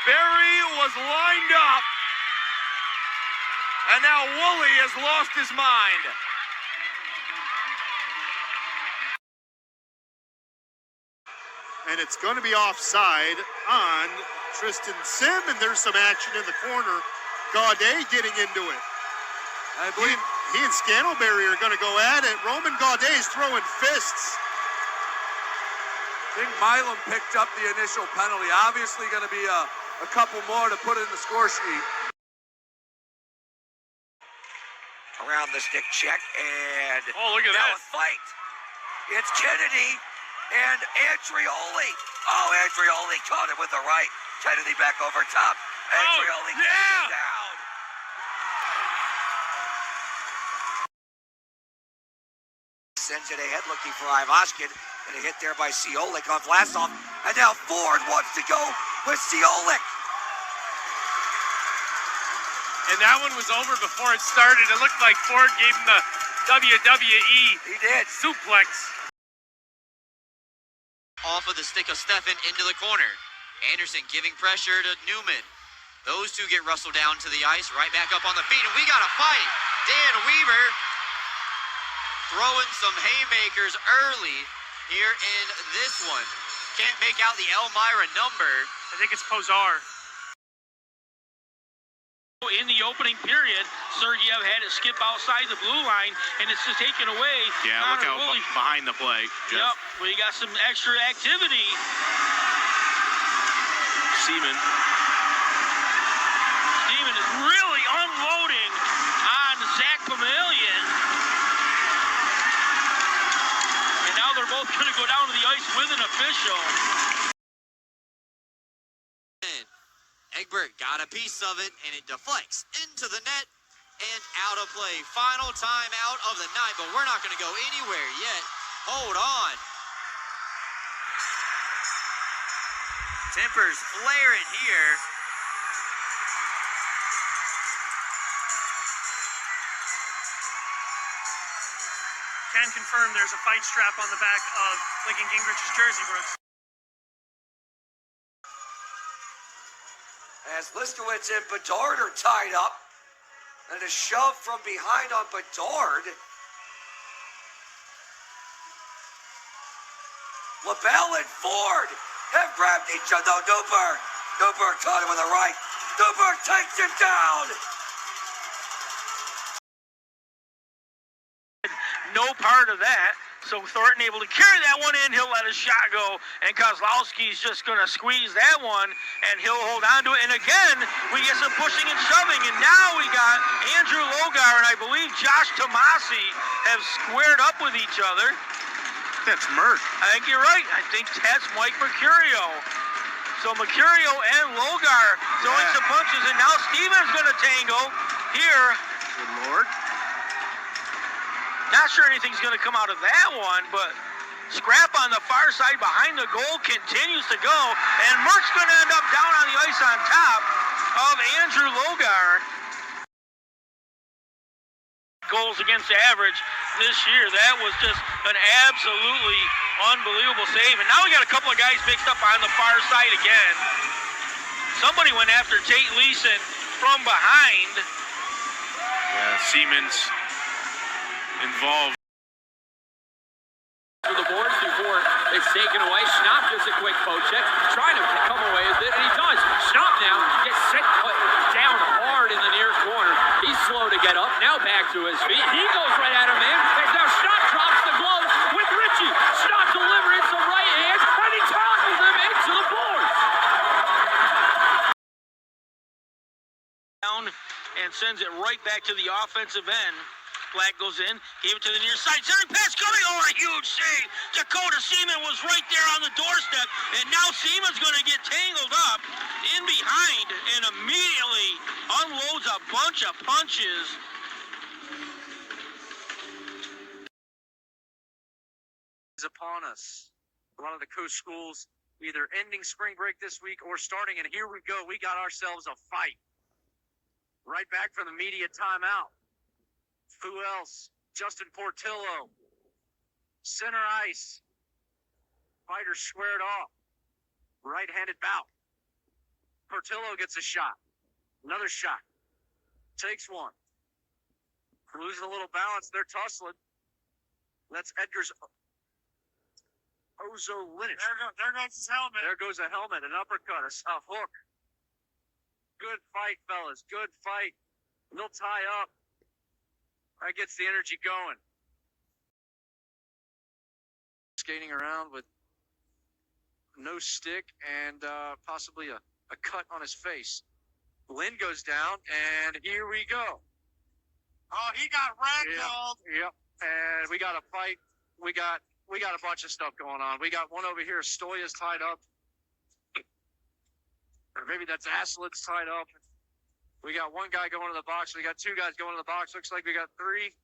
Speaker 15: Berry was lined up. And now Woolley has lost his mind.
Speaker 11: And it's going to be offside on Tristan Sim, and there's some action in the corner. Gaudet getting into it. I believe he and Scantleberry are going to go at it. Roman Gaudet is throwing fists.
Speaker 7: I think Milam picked up the initial penalty. Obviously going to be a couple more to put in the score sheet.
Speaker 10: Around the stick check, and
Speaker 3: oh, look at
Speaker 10: now
Speaker 3: that.
Speaker 10: a fight. It's Kennedy and Andrioli. Oh, Andrioli caught him with the right. Kennedy back over top. Andrioli
Speaker 3: yeah.
Speaker 10: down. Sends it ahead looking for Ivashkin, and a hit there by Ciolik on Vlasov. And now Ford wants to go with Ciolik.
Speaker 3: And that one was over before it started. It looked like Ford gave him the WWE
Speaker 10: He did.
Speaker 3: suplex.
Speaker 2: Off of the stick of Stefan into the corner. Anderson giving pressure to Newman. Those two get wrestled down to the ice, right back up on the feet, and we got a fight. Dan Weaver throwing some haymakers early here in this one. Can't make out the Elmira number.
Speaker 3: I think it's Pozar. In the opening period, Sergeyev had it skip outside the blue line, and it's just taken away.
Speaker 18: Yeah, look out behind the play, Jeff.
Speaker 3: Yep, we got some extra activity.
Speaker 18: Seaman
Speaker 3: is really unloading on Zach Pamelian. And now they're both going to go down to the ice with an official.
Speaker 2: Egbert got a piece of it, and it deflects into the net and out of play. Final time out of the night, but we're not going to go anywhere yet. Hold on. Tempers flaring here.
Speaker 3: Can confirm there's a fight strap on the back of Lincoln Gingrich's jersey, Brooks.
Speaker 10: As Liskowitz and Bedard are tied up, and a shove from behind on Bedard. LaBelle and Ford have grabbed each other. No, Newberg. Newberg caught him with the right. Newberg takes him down.
Speaker 5: No part of that. So Thornton able to carry that one in. He'll let his shot go, and Kozlowski's just going to squeeze that one, and he'll hold on to it. And again, we get some pushing and shoving, and now we got Andrew Logar and I believe Josh Tomasi have squared up with each other.
Speaker 11: That's Merck.
Speaker 5: I think you're right. I think that's Mike Mercurio. So Mercurio and Logar throwing some punches, and now Stevens going to tangle here.
Speaker 11: Good Lord.
Speaker 5: Not sure anything's going to come out of that one, but scrap on the far side behind the goal continues to go, and Merck's going to end up down on the ice on top of Andrew Logar. Goals against average this year. That was just an absolutely unbelievable save. And now we got a couple of guys mixed up on the far side again. Somebody went after Tate Leeson from behind.
Speaker 18: Yeah, Siemens involved.
Speaker 20: For the boards before it's taken away. Schnapp does a quick poke check, trying to come away with it, and he does. Schnapp now gets set down hard in the near corner. He's slow to get up. Now back to his feet. He goes right at him, man. And now Schnapp drops the glove with Ritchie. Schnapp delivers it to right hand, and he tackles him into the boards.
Speaker 5: Down and sends it right back to the offensive end. Black goes in, gave it to the near side, centering pass coming, a huge save. Dakota Seaman was right there on the doorstep, and now Seaman's going to get tangled up in behind and immediately unloads a bunch of punches.
Speaker 16: Is upon us. A lot of the coast schools either ending spring break this week or starting, and here we go. We got ourselves a fight. Right back from the media timeout. Who else? Justin Portillo. Center ice. Fighter squared off. Right-handed bout. Portillo gets a shot. Another shot. Takes one. Losing a little balance. They're tussling. That's Edgar's Ozo Linich.
Speaker 3: There goes his helmet.
Speaker 16: There goes a helmet. An uppercut. A hook. Good fight, fellas. Good fight. They'll tie up. That gets the energy going. Skating around with no stick and possibly a cut on his face. Lynn goes down, and here we go.
Speaker 3: Oh, he got ragdolled.
Speaker 16: Yep. And we got a fight. We got a bunch of stuff going on. We got one over here. Stoya's tied up. Or maybe that's Aslin's tied up. We got one guy going to the box. We got two guys going to the box. Looks like we got three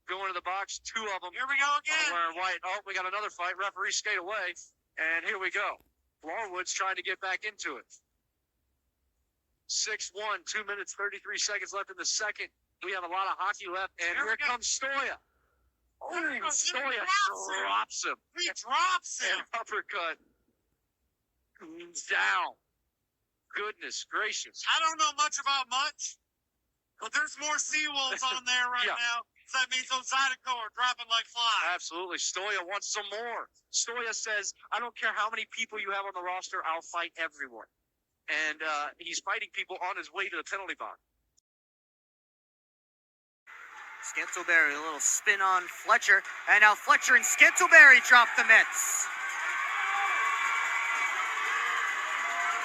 Speaker 16: going to the box. Two of them.
Speaker 3: Here we go again.
Speaker 16: Wearing white. Oh, we got another fight. Referee skate away. And here we go. Larwood's trying to get back into it. 6-1, 2 minutes, 33 seconds left in the second. We have a lot of hockey left. And here comes Stoya. Oh, Stoya drops him.
Speaker 3: He drops him.
Speaker 16: And uppercut. Down. Goodness gracious.
Speaker 3: I don't know much about much, but there's more Seawolves on there right now. So that means those Zydeco are dropping like flies.
Speaker 16: Absolutely. Stoya wants some more. Stoya says, I don't care how many people you have on the roster, I'll fight everyone. And he's fighting people on his way to the penalty box.
Speaker 2: Scantleberry, a little spin on Fletcher. And now Fletcher and Scantleberry drop the mitts.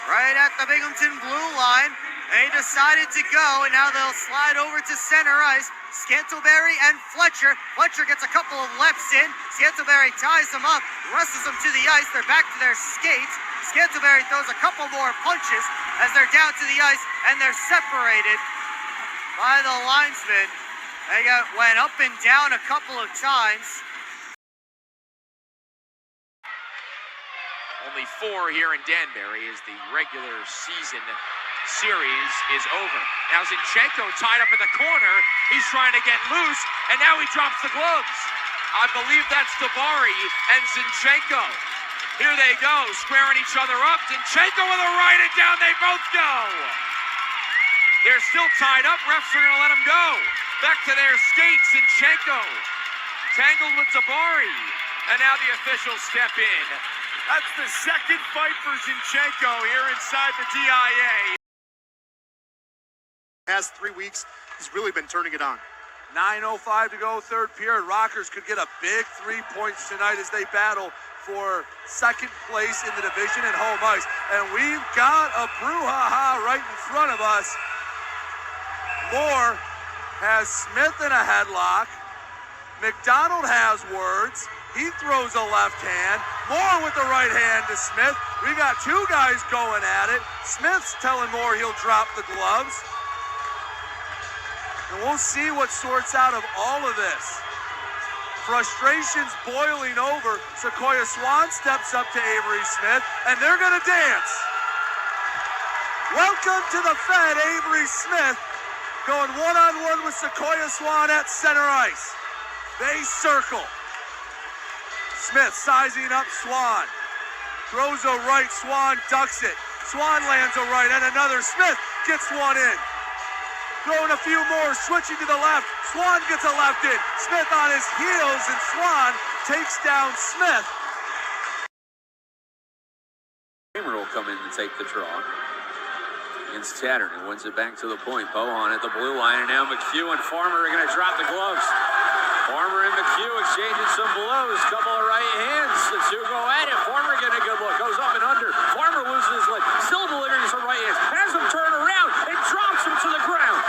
Speaker 2: Right at the Binghamton blue line. They decided to go, and now they'll slide over to center ice. Scantleberry and Fletcher. Fletcher gets a couple of leaps in. Scantleberry ties them up, wrestles them to the ice. They're back to their skates. Scantleberry throws a couple more punches as they're down to the ice, and they're separated by the linesman. They went up and down a couple of times.
Speaker 15: Only 4 here in Danbury as the regular season series is over. Now Zinchenko tied up in the corner. He's trying to get loose, and now he drops the gloves. I believe that's Davari and Zinchenko. Here they go, squaring each other up. Zinchenko with a right, and down they both go. They're still tied up. Refs are going to let them go. Back to their skates. Zinchenko tangled with Davari. And now the officials step in.
Speaker 7: That's the second fight for Zinchenko here inside the DIA.
Speaker 11: Has 3 weeks. He's really been turning it on.
Speaker 7: 9:05 to go, third period. Rockers could get a big 3 points tonight as they battle for second place in the division and home ice. And we've got a brouhaha right in front of us. Moore has Smith in a headlock. McDonald has words. He throws a left hand. Moore with the right hand to Smith. We got two guys going at it. Smith's telling Moore he'll drop the gloves. And we'll see what sorts out of all of this. Frustration's boiling over. Sequoia Swan steps up to Avery Smith, and they're going to dance. Welcome to the Fed, Avery Smith, going one-on-one with Sequoia Swan at center ice. They circle. Smith sizing up Swan. Throws a right, Swan ducks it. Swan lands a right, and another. Smith gets one in. Throwing a few more, switching to the left. Swan gets a left in. Smith on his heels, and Swan takes down Smith.
Speaker 20: Kramer will come in and take the draw against Tattern, who wins it back to the point. Bohan at the blue line, and now McHugh and Farmer are going to drop the gloves. Farmer and McHugh exchanging some blows. Couple of right hands. The two go at it. Farmer getting a good look. Goes up and under. Farmer loses his leg. Still delivering some right hands. Has him turn around and drops him to the ground.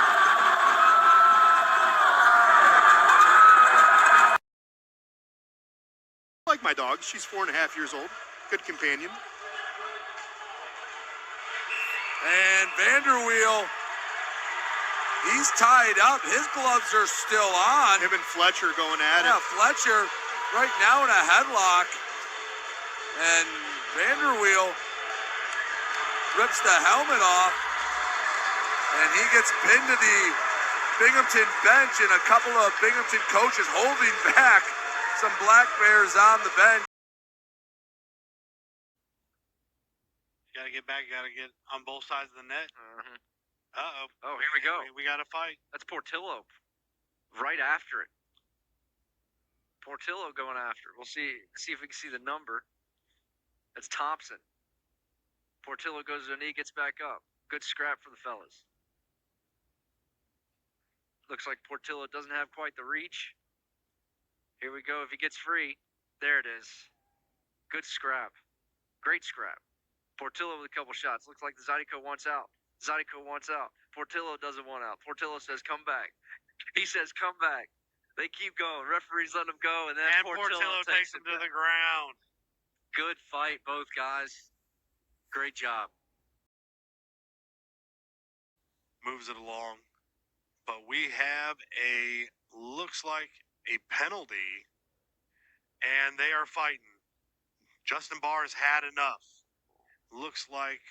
Speaker 11: I like my dog. She's 4.5 years old. Good companion.
Speaker 7: And Vanderweel, he's tied up. His gloves are still on.
Speaker 11: Him and Fletcher going at it.
Speaker 7: Yeah, Fletcher right now in a headlock. And Vanderweel rips the helmet off. And he gets pinned to the Binghamton bench, and a couple of Binghamton coaches holding back some Black Bears on the bench.
Speaker 3: You gotta get back. You gotta get on both sides of the net. Uh-oh.
Speaker 1: Oh, here we go.
Speaker 3: We got to fight.
Speaker 1: That's Portillo right after it. Portillo going after it. We'll see if we can see the number. That's Thompson. Portillo goes to a knee, gets back up. Good scrap for the fellas. Looks like Portillo doesn't have quite the reach. Here we go. If he gets free, there it is. Good scrap. Great scrap. Portillo with a couple shots. Looks like the Zydeco wants out. Zydeco wants out. Portillo doesn't want out. Portillo says, come back. He says, come back. They keep going. Referees let him go, and then Portillo takes
Speaker 3: him to the ground.
Speaker 1: Good fight, both guys. Great job.
Speaker 3: Moves it along. But we have looks like a penalty, and they are fighting. Justin Barr has had enough. Looks like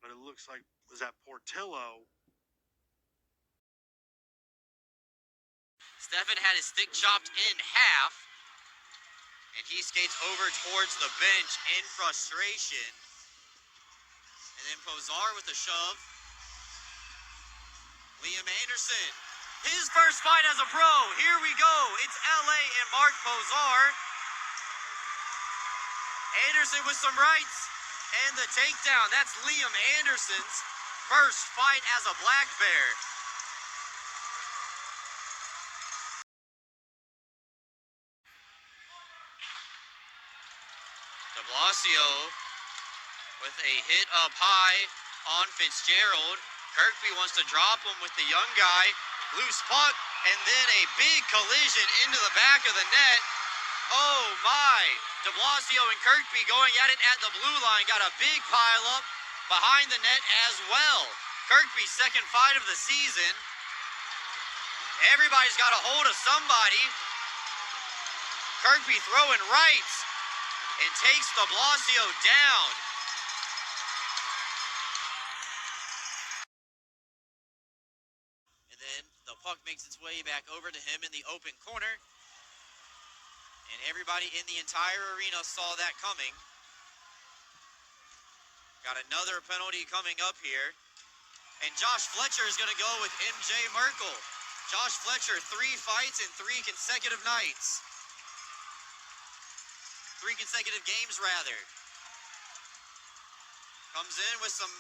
Speaker 3: but it looks like, was that Portillo?
Speaker 2: Stefan had his stick chopped in half, and he skates over towards the bench in frustration. And then Pozar with a shove. Liam Anderson, his first fight as a pro. Here we go. It's LA and Mark Pozar. Anderson with some rights and the takedown. That's Liam Anderson's first fight as a Black Bear. De Blasio with a hit up high on Fitzgerald. Kirkby wants to drop him with the young guy. Loose puck, and then a big collision into the back of the net. Oh my! De Blasio and Kirkby going at it at the blue line. Got a big pile up behind the net as well. Kirkby's second fight of the season. Everybody's got a hold of somebody. Kirkby throwing rights and takes De Blasio down. And then the puck makes its way back over to him in the open corner. And everybody in the entire arena saw that coming. Got another penalty coming up here. And Josh Fletcher is going to go with MJ Merkel. Josh Fletcher, 3 fights in 3 consecutive nights. 3 consecutive games, rather. Comes in with some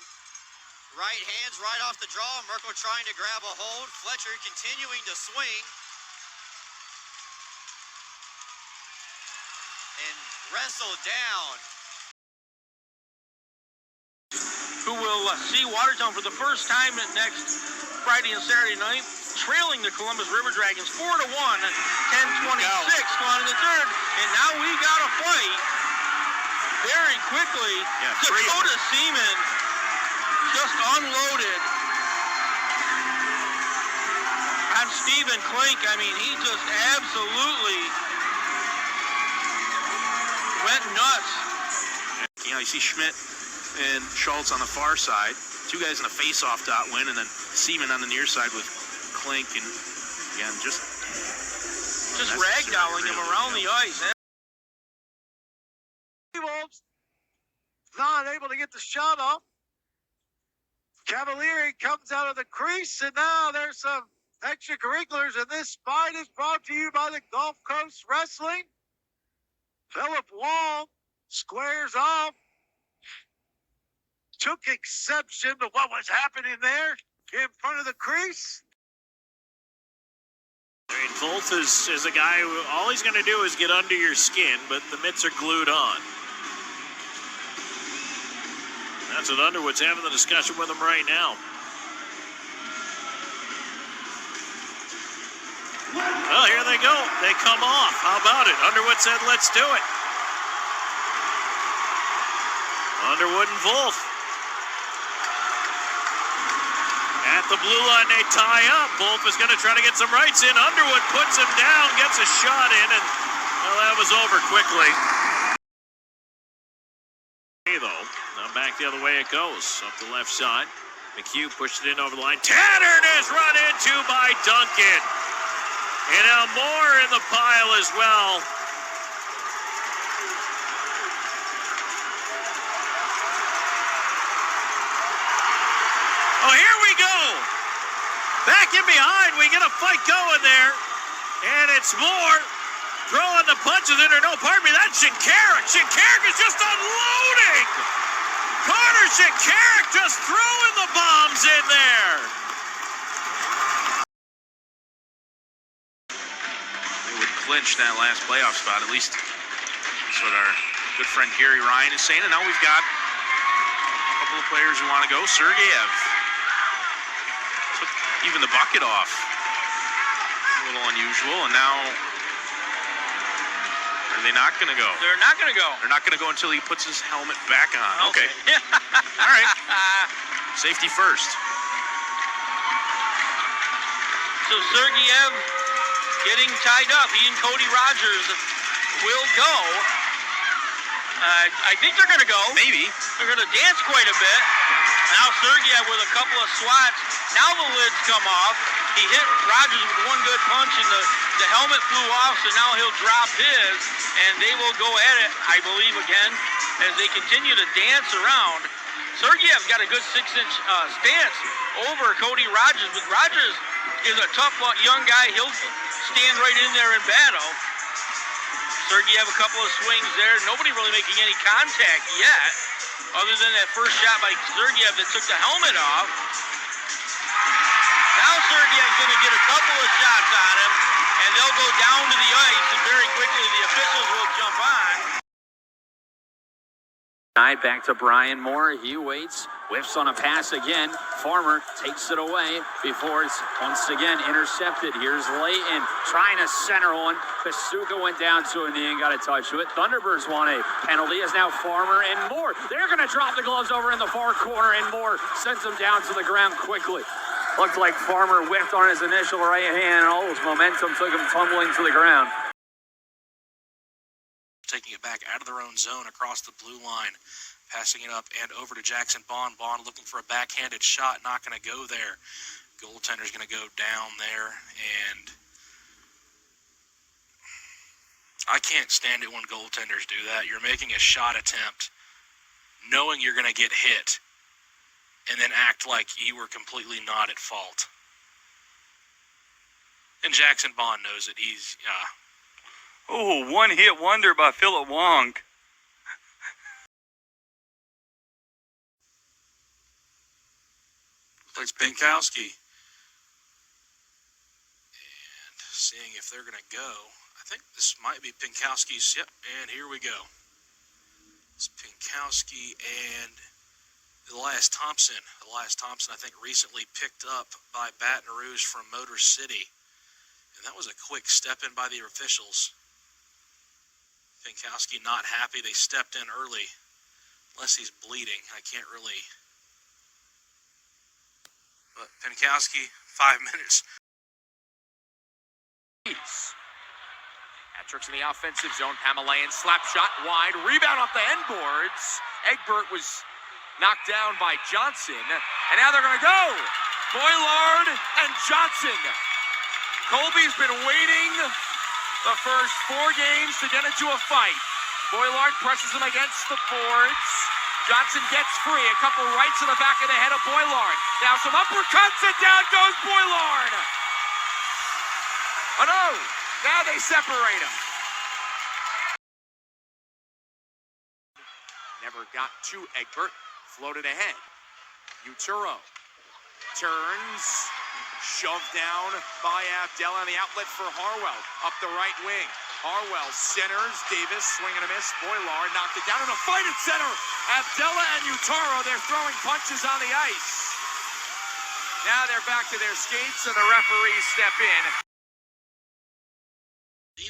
Speaker 2: right hands right off the draw. Merkel trying to grab a hold. Fletcher continuing to swing. And wrestle down.
Speaker 5: Who will see Watertown for the first time next Friday and Saturday night, trailing the Columbus River Dragons 4-1, 10-26 going in the third. And now we got a fight very quickly. Dakota Seaman just unloaded on Stephen Klink. I mean, he just absolutely went nuts.
Speaker 21: You know, you see Schmidt and Schultz on the far side, 2 guys in a face-off dot win, and then Seaman on the near side with Klink, and again, just
Speaker 5: ragdolling him around the ice.
Speaker 10: Wolves not able to get the shot off. Cavalieri comes out of the crease, and now there's some extracurriculars, and this fight is brought to you by the Gulf Coast Wrestling. Philip Wong squares off. Took exception to what was happening there in front of the crease.
Speaker 17: I mean, Wolf is a guy who all he's going to do is get under your skin, but the mitts are glued on. That's what Underwood's having the discussion with him right now. Well, here they go. They come off. How about it? Underwood said, let's do it. Underwood and Wolf. At the blue line, they tie up. Wolf is going to try to get some rights in. Underwood puts him down, gets a shot in, and well, that was over quickly. Though, now back the other way it goes. Up the left side. McHugh pushed it in over the line. Tattern is run into by Duncan. And now Moore in the pile as well. Oh, here we go. Back in behind. We get a fight going there. And it's Moore throwing the punches in there. No, pardon me. That's Shinkarik. Shinkarik is just unloading. Carter Shinkarik just throwing the bombs in there.
Speaker 21: they would clinch that last playoff spot. At least that's what our good friend Gary Ryan is saying. And now we've got a couple of players who want to go. Sergeyev took even the bucket off. A little unusual. And now, are they not going to go?
Speaker 5: They're not going to go.
Speaker 21: They're not going to go until he puts his helmet back on. Okay. All right. Safety first.
Speaker 5: So Sergeyev getting tied up. He and Cody Rogers will go. I think they're going to go.
Speaker 21: Maybe.
Speaker 5: They're going to dance quite a bit. Now Sergeyev with a couple of swats. Now the lids come off. He hit Rogers with one good punch, and the helmet flew off, so now he'll drop his, and they will go at it, I believe, again, as they continue to dance around. Sergeyev's got a good 6-inch stance over Cody Rogers, but Rogers is a tough young guy. He'll stand right in there in battle. Sergeyev, a couple of swings there. Nobody really making any contact yet, other than that first shot by Sergeyev that took the helmet off. Now Sergeyev's going to get a couple of shots on him, and they'll go down to the ice, and very quickly the officials will jump on.
Speaker 20: Back to Brian Moore. He waits, whiffs on a pass again. Farmer takes it away before it's once again intercepted. Here's Layton trying to center one. Pasuka went down to it and he ain't got a touch to it. Thunderbirds want a penalty as now Farmer and Moore. They're going to drop the gloves over in the far corner, and Moore sends them down to the ground quickly. Looked like Farmer whiffed on his initial right hand, and all his momentum took him tumbling to the ground.
Speaker 22: Taking it back out of their own zone across the blue line, passing it up and over to Jackson Bond. Bond looking for a backhanded shot, not going to go there. Goaltender's going to go down there, and I can't stand it when goaltenders do that. You're making a shot attempt, knowing you're going to get hit, and then act like you were completely not at fault. And Jackson Bond knows it. He's
Speaker 3: Oh, one-hit wonder by Philip Wong.
Speaker 22: It's Pinkowski. And seeing if they're going to go. I think this might be Pinkowski's. Yep, and here we go. It's Pinkowski and Elias Thompson. Elias Thompson, I think, recently picked up by Baton Rouge from Motor City. And that was a quick step in by the officials. Pinkowski not happy. They stepped in early. Unless he's bleeding. I can't really. But Pinkowski, 5 minutes.
Speaker 1: Patrick's in the offensive zone. Pamelayan slap shot wide. Rebound off the end boards. Egbert was knocked down by Johnson. And now they're going to go. Boylard and Johnson. Colby's been waiting the first 4 games to get into a fight. Boylard presses him against the boards. Johnson gets free. A couple rights to the back of the head of Boylard. Now some uppercuts and down goes Boylard. Oh no! Now they separate him. Never got to Egbert. Floated ahead. Uturo turns. Shoved down by Abdella on the outlet for Harwell. Up the right wing. Harwell centers. Davis swinging a miss. Boylard knocked it down in a fight at center. Abdella and Utaro, they're throwing punches on the ice. Now they're back to their skates and the referees step in.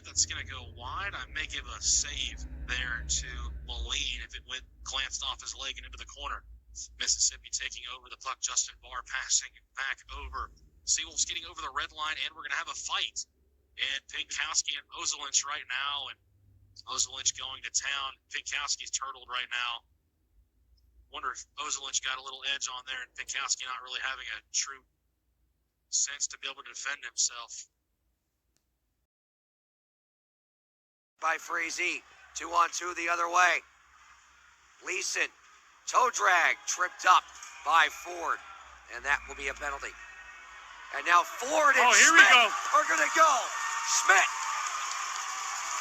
Speaker 22: That's going to go wide. I may give a save there to Moline if it went glanced off his leg and into the corner. Mississippi taking over the puck. Justin Barr passing it back over. Seawolves getting over the red line, and we're going to have a fight. And Pinkowski and Ozelinch right now, and Ozelinch going to town. Pinkowski's turtled right now. Wonder if Ozelinch got a little edge on there, and Pinkowski not really having a true sense to be able to defend himself.
Speaker 10: By Frazee, 2-on-2 the other way. Leeson, toe drag, tripped up by Ford, and that will be a penalty. And now Ford and Schmidt are going to go. Schmidt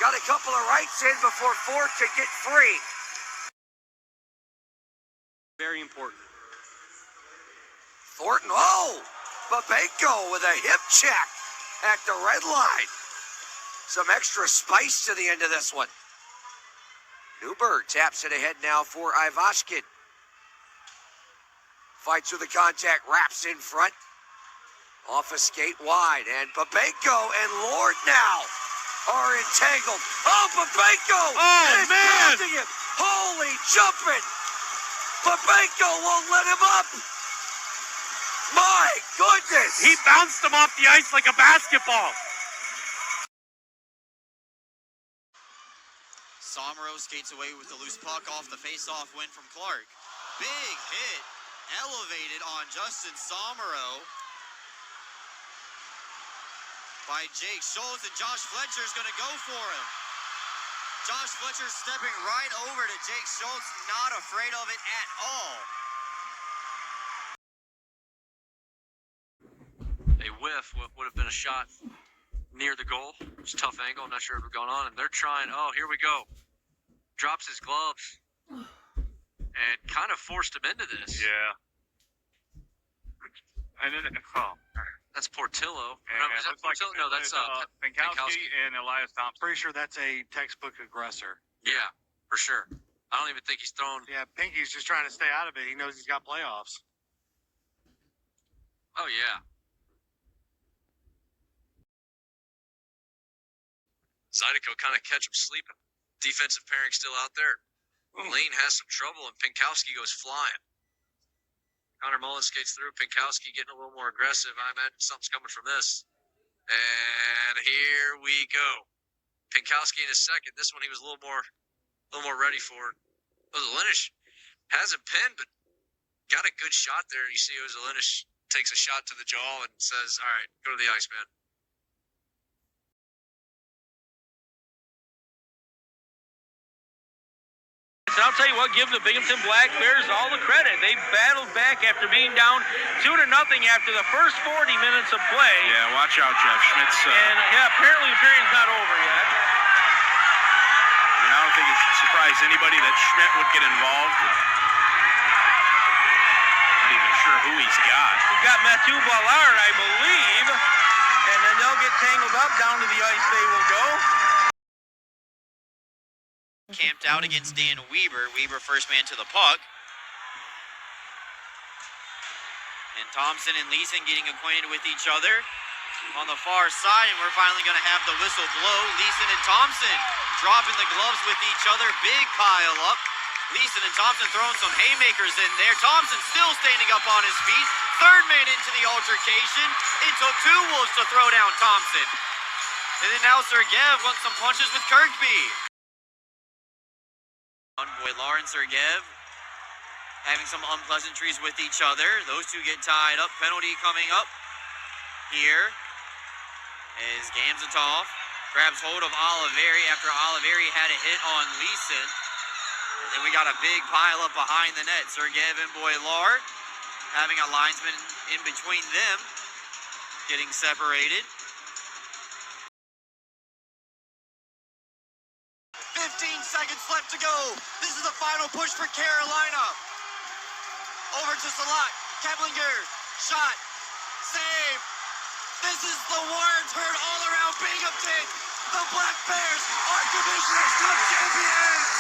Speaker 10: got a couple of rights in before Ford could get free.
Speaker 4: Very important.
Speaker 10: Thornton, Babenko with a hip check at the red line. Some extra spice to the end of this one. Newberg taps it ahead now for Ivashkin. Fights through the contact, wraps in front. Off a skate wide, and Babenko and Lord now are entangled. Oh, Babenko!
Speaker 5: Oh, man!
Speaker 10: Him. Holy jumping! Babenko won't let him up! My goodness!
Speaker 3: He bounced him off the ice like a basketball.
Speaker 2: Somro skates away with the loose puck off the face-off win from Clark. Big hit, elevated on Justin Somro by Jake Schultz, and Josh Fletcher's going to go for him. Josh Fletcher stepping right over to Jake Schultz, not afraid of it at all.
Speaker 8: A whiff, what would have been a shot near the goal. It's a tough angle, I'm not sure what's going on, and they're trying, here we go. Drops his gloves and kind of forced him into this.
Speaker 3: Yeah. And then,
Speaker 8: that's Portillo.
Speaker 3: It looks like
Speaker 8: Portillo? No, that's
Speaker 3: Pinkowski and Elias Thompson. Pretty sure that's a textbook aggressor.
Speaker 8: Yeah, for sure. I don't even think he's thrown.
Speaker 3: Yeah, Pinky's just trying to stay out of it. He knows he's got playoffs.
Speaker 8: Oh, yeah. Zydeco kind of catch him sleeping. Defensive pairing still out there. Moline has some trouble, and Pinkowski goes flying. Connor Mullins skates through. Pinkowski getting a little more aggressive. I imagine something's coming from this. And here we go. Pinkowski in his second. This one he was a little more ready for. Ozelinich has him pinned, but got a good shot there. You see Ozelinich takes a shot to the jaw and says, all right, go to the ice, man.
Speaker 5: And I'll tell you what, give the Binghamton Black Bears all the credit. They battled back after being down 2-0 after the first 40 minutes of play.
Speaker 21: Yeah, watch out, Jeff Schmidt's.
Speaker 5: And yeah, apparently the period's not over yet.
Speaker 21: surprised anybody that Schmidt would get involved. Not even sure who he's got.
Speaker 5: He's got Mathieu Ballard, I believe, and then they'll get tangled up. Down to the ice they will go.
Speaker 2: Camped out against Dan Weber. Weber first man to the puck. And Thompson and Leeson getting acquainted with each other on the far side, and we're finally going to have the whistle blow. Leeson and Thompson dropping the gloves with each other. Big pile up. Leeson and Thompson throwing some haymakers in there. Thompson still standing up on his feet. Third man into the altercation. It took two Wolves to throw down Thompson. And then now Sergeyev wants some punches with Kirkby. Boylar and Sergeyev having some unpleasantries with each other. Those two get tied up. Penalty coming up here as Gamzatov grabs hold of Oliveri after Oliveri had a hit on Leeson. And then we got a big pile up behind the net. Sergeyev and Boylar having a linesman in between them, getting separated. 15 seconds left to go. This is the final push for Carolina. Over to Salat. Keplinger. Shot. Save. This is the words heard all around Binghamton. The Black Bears are Division Cup champions.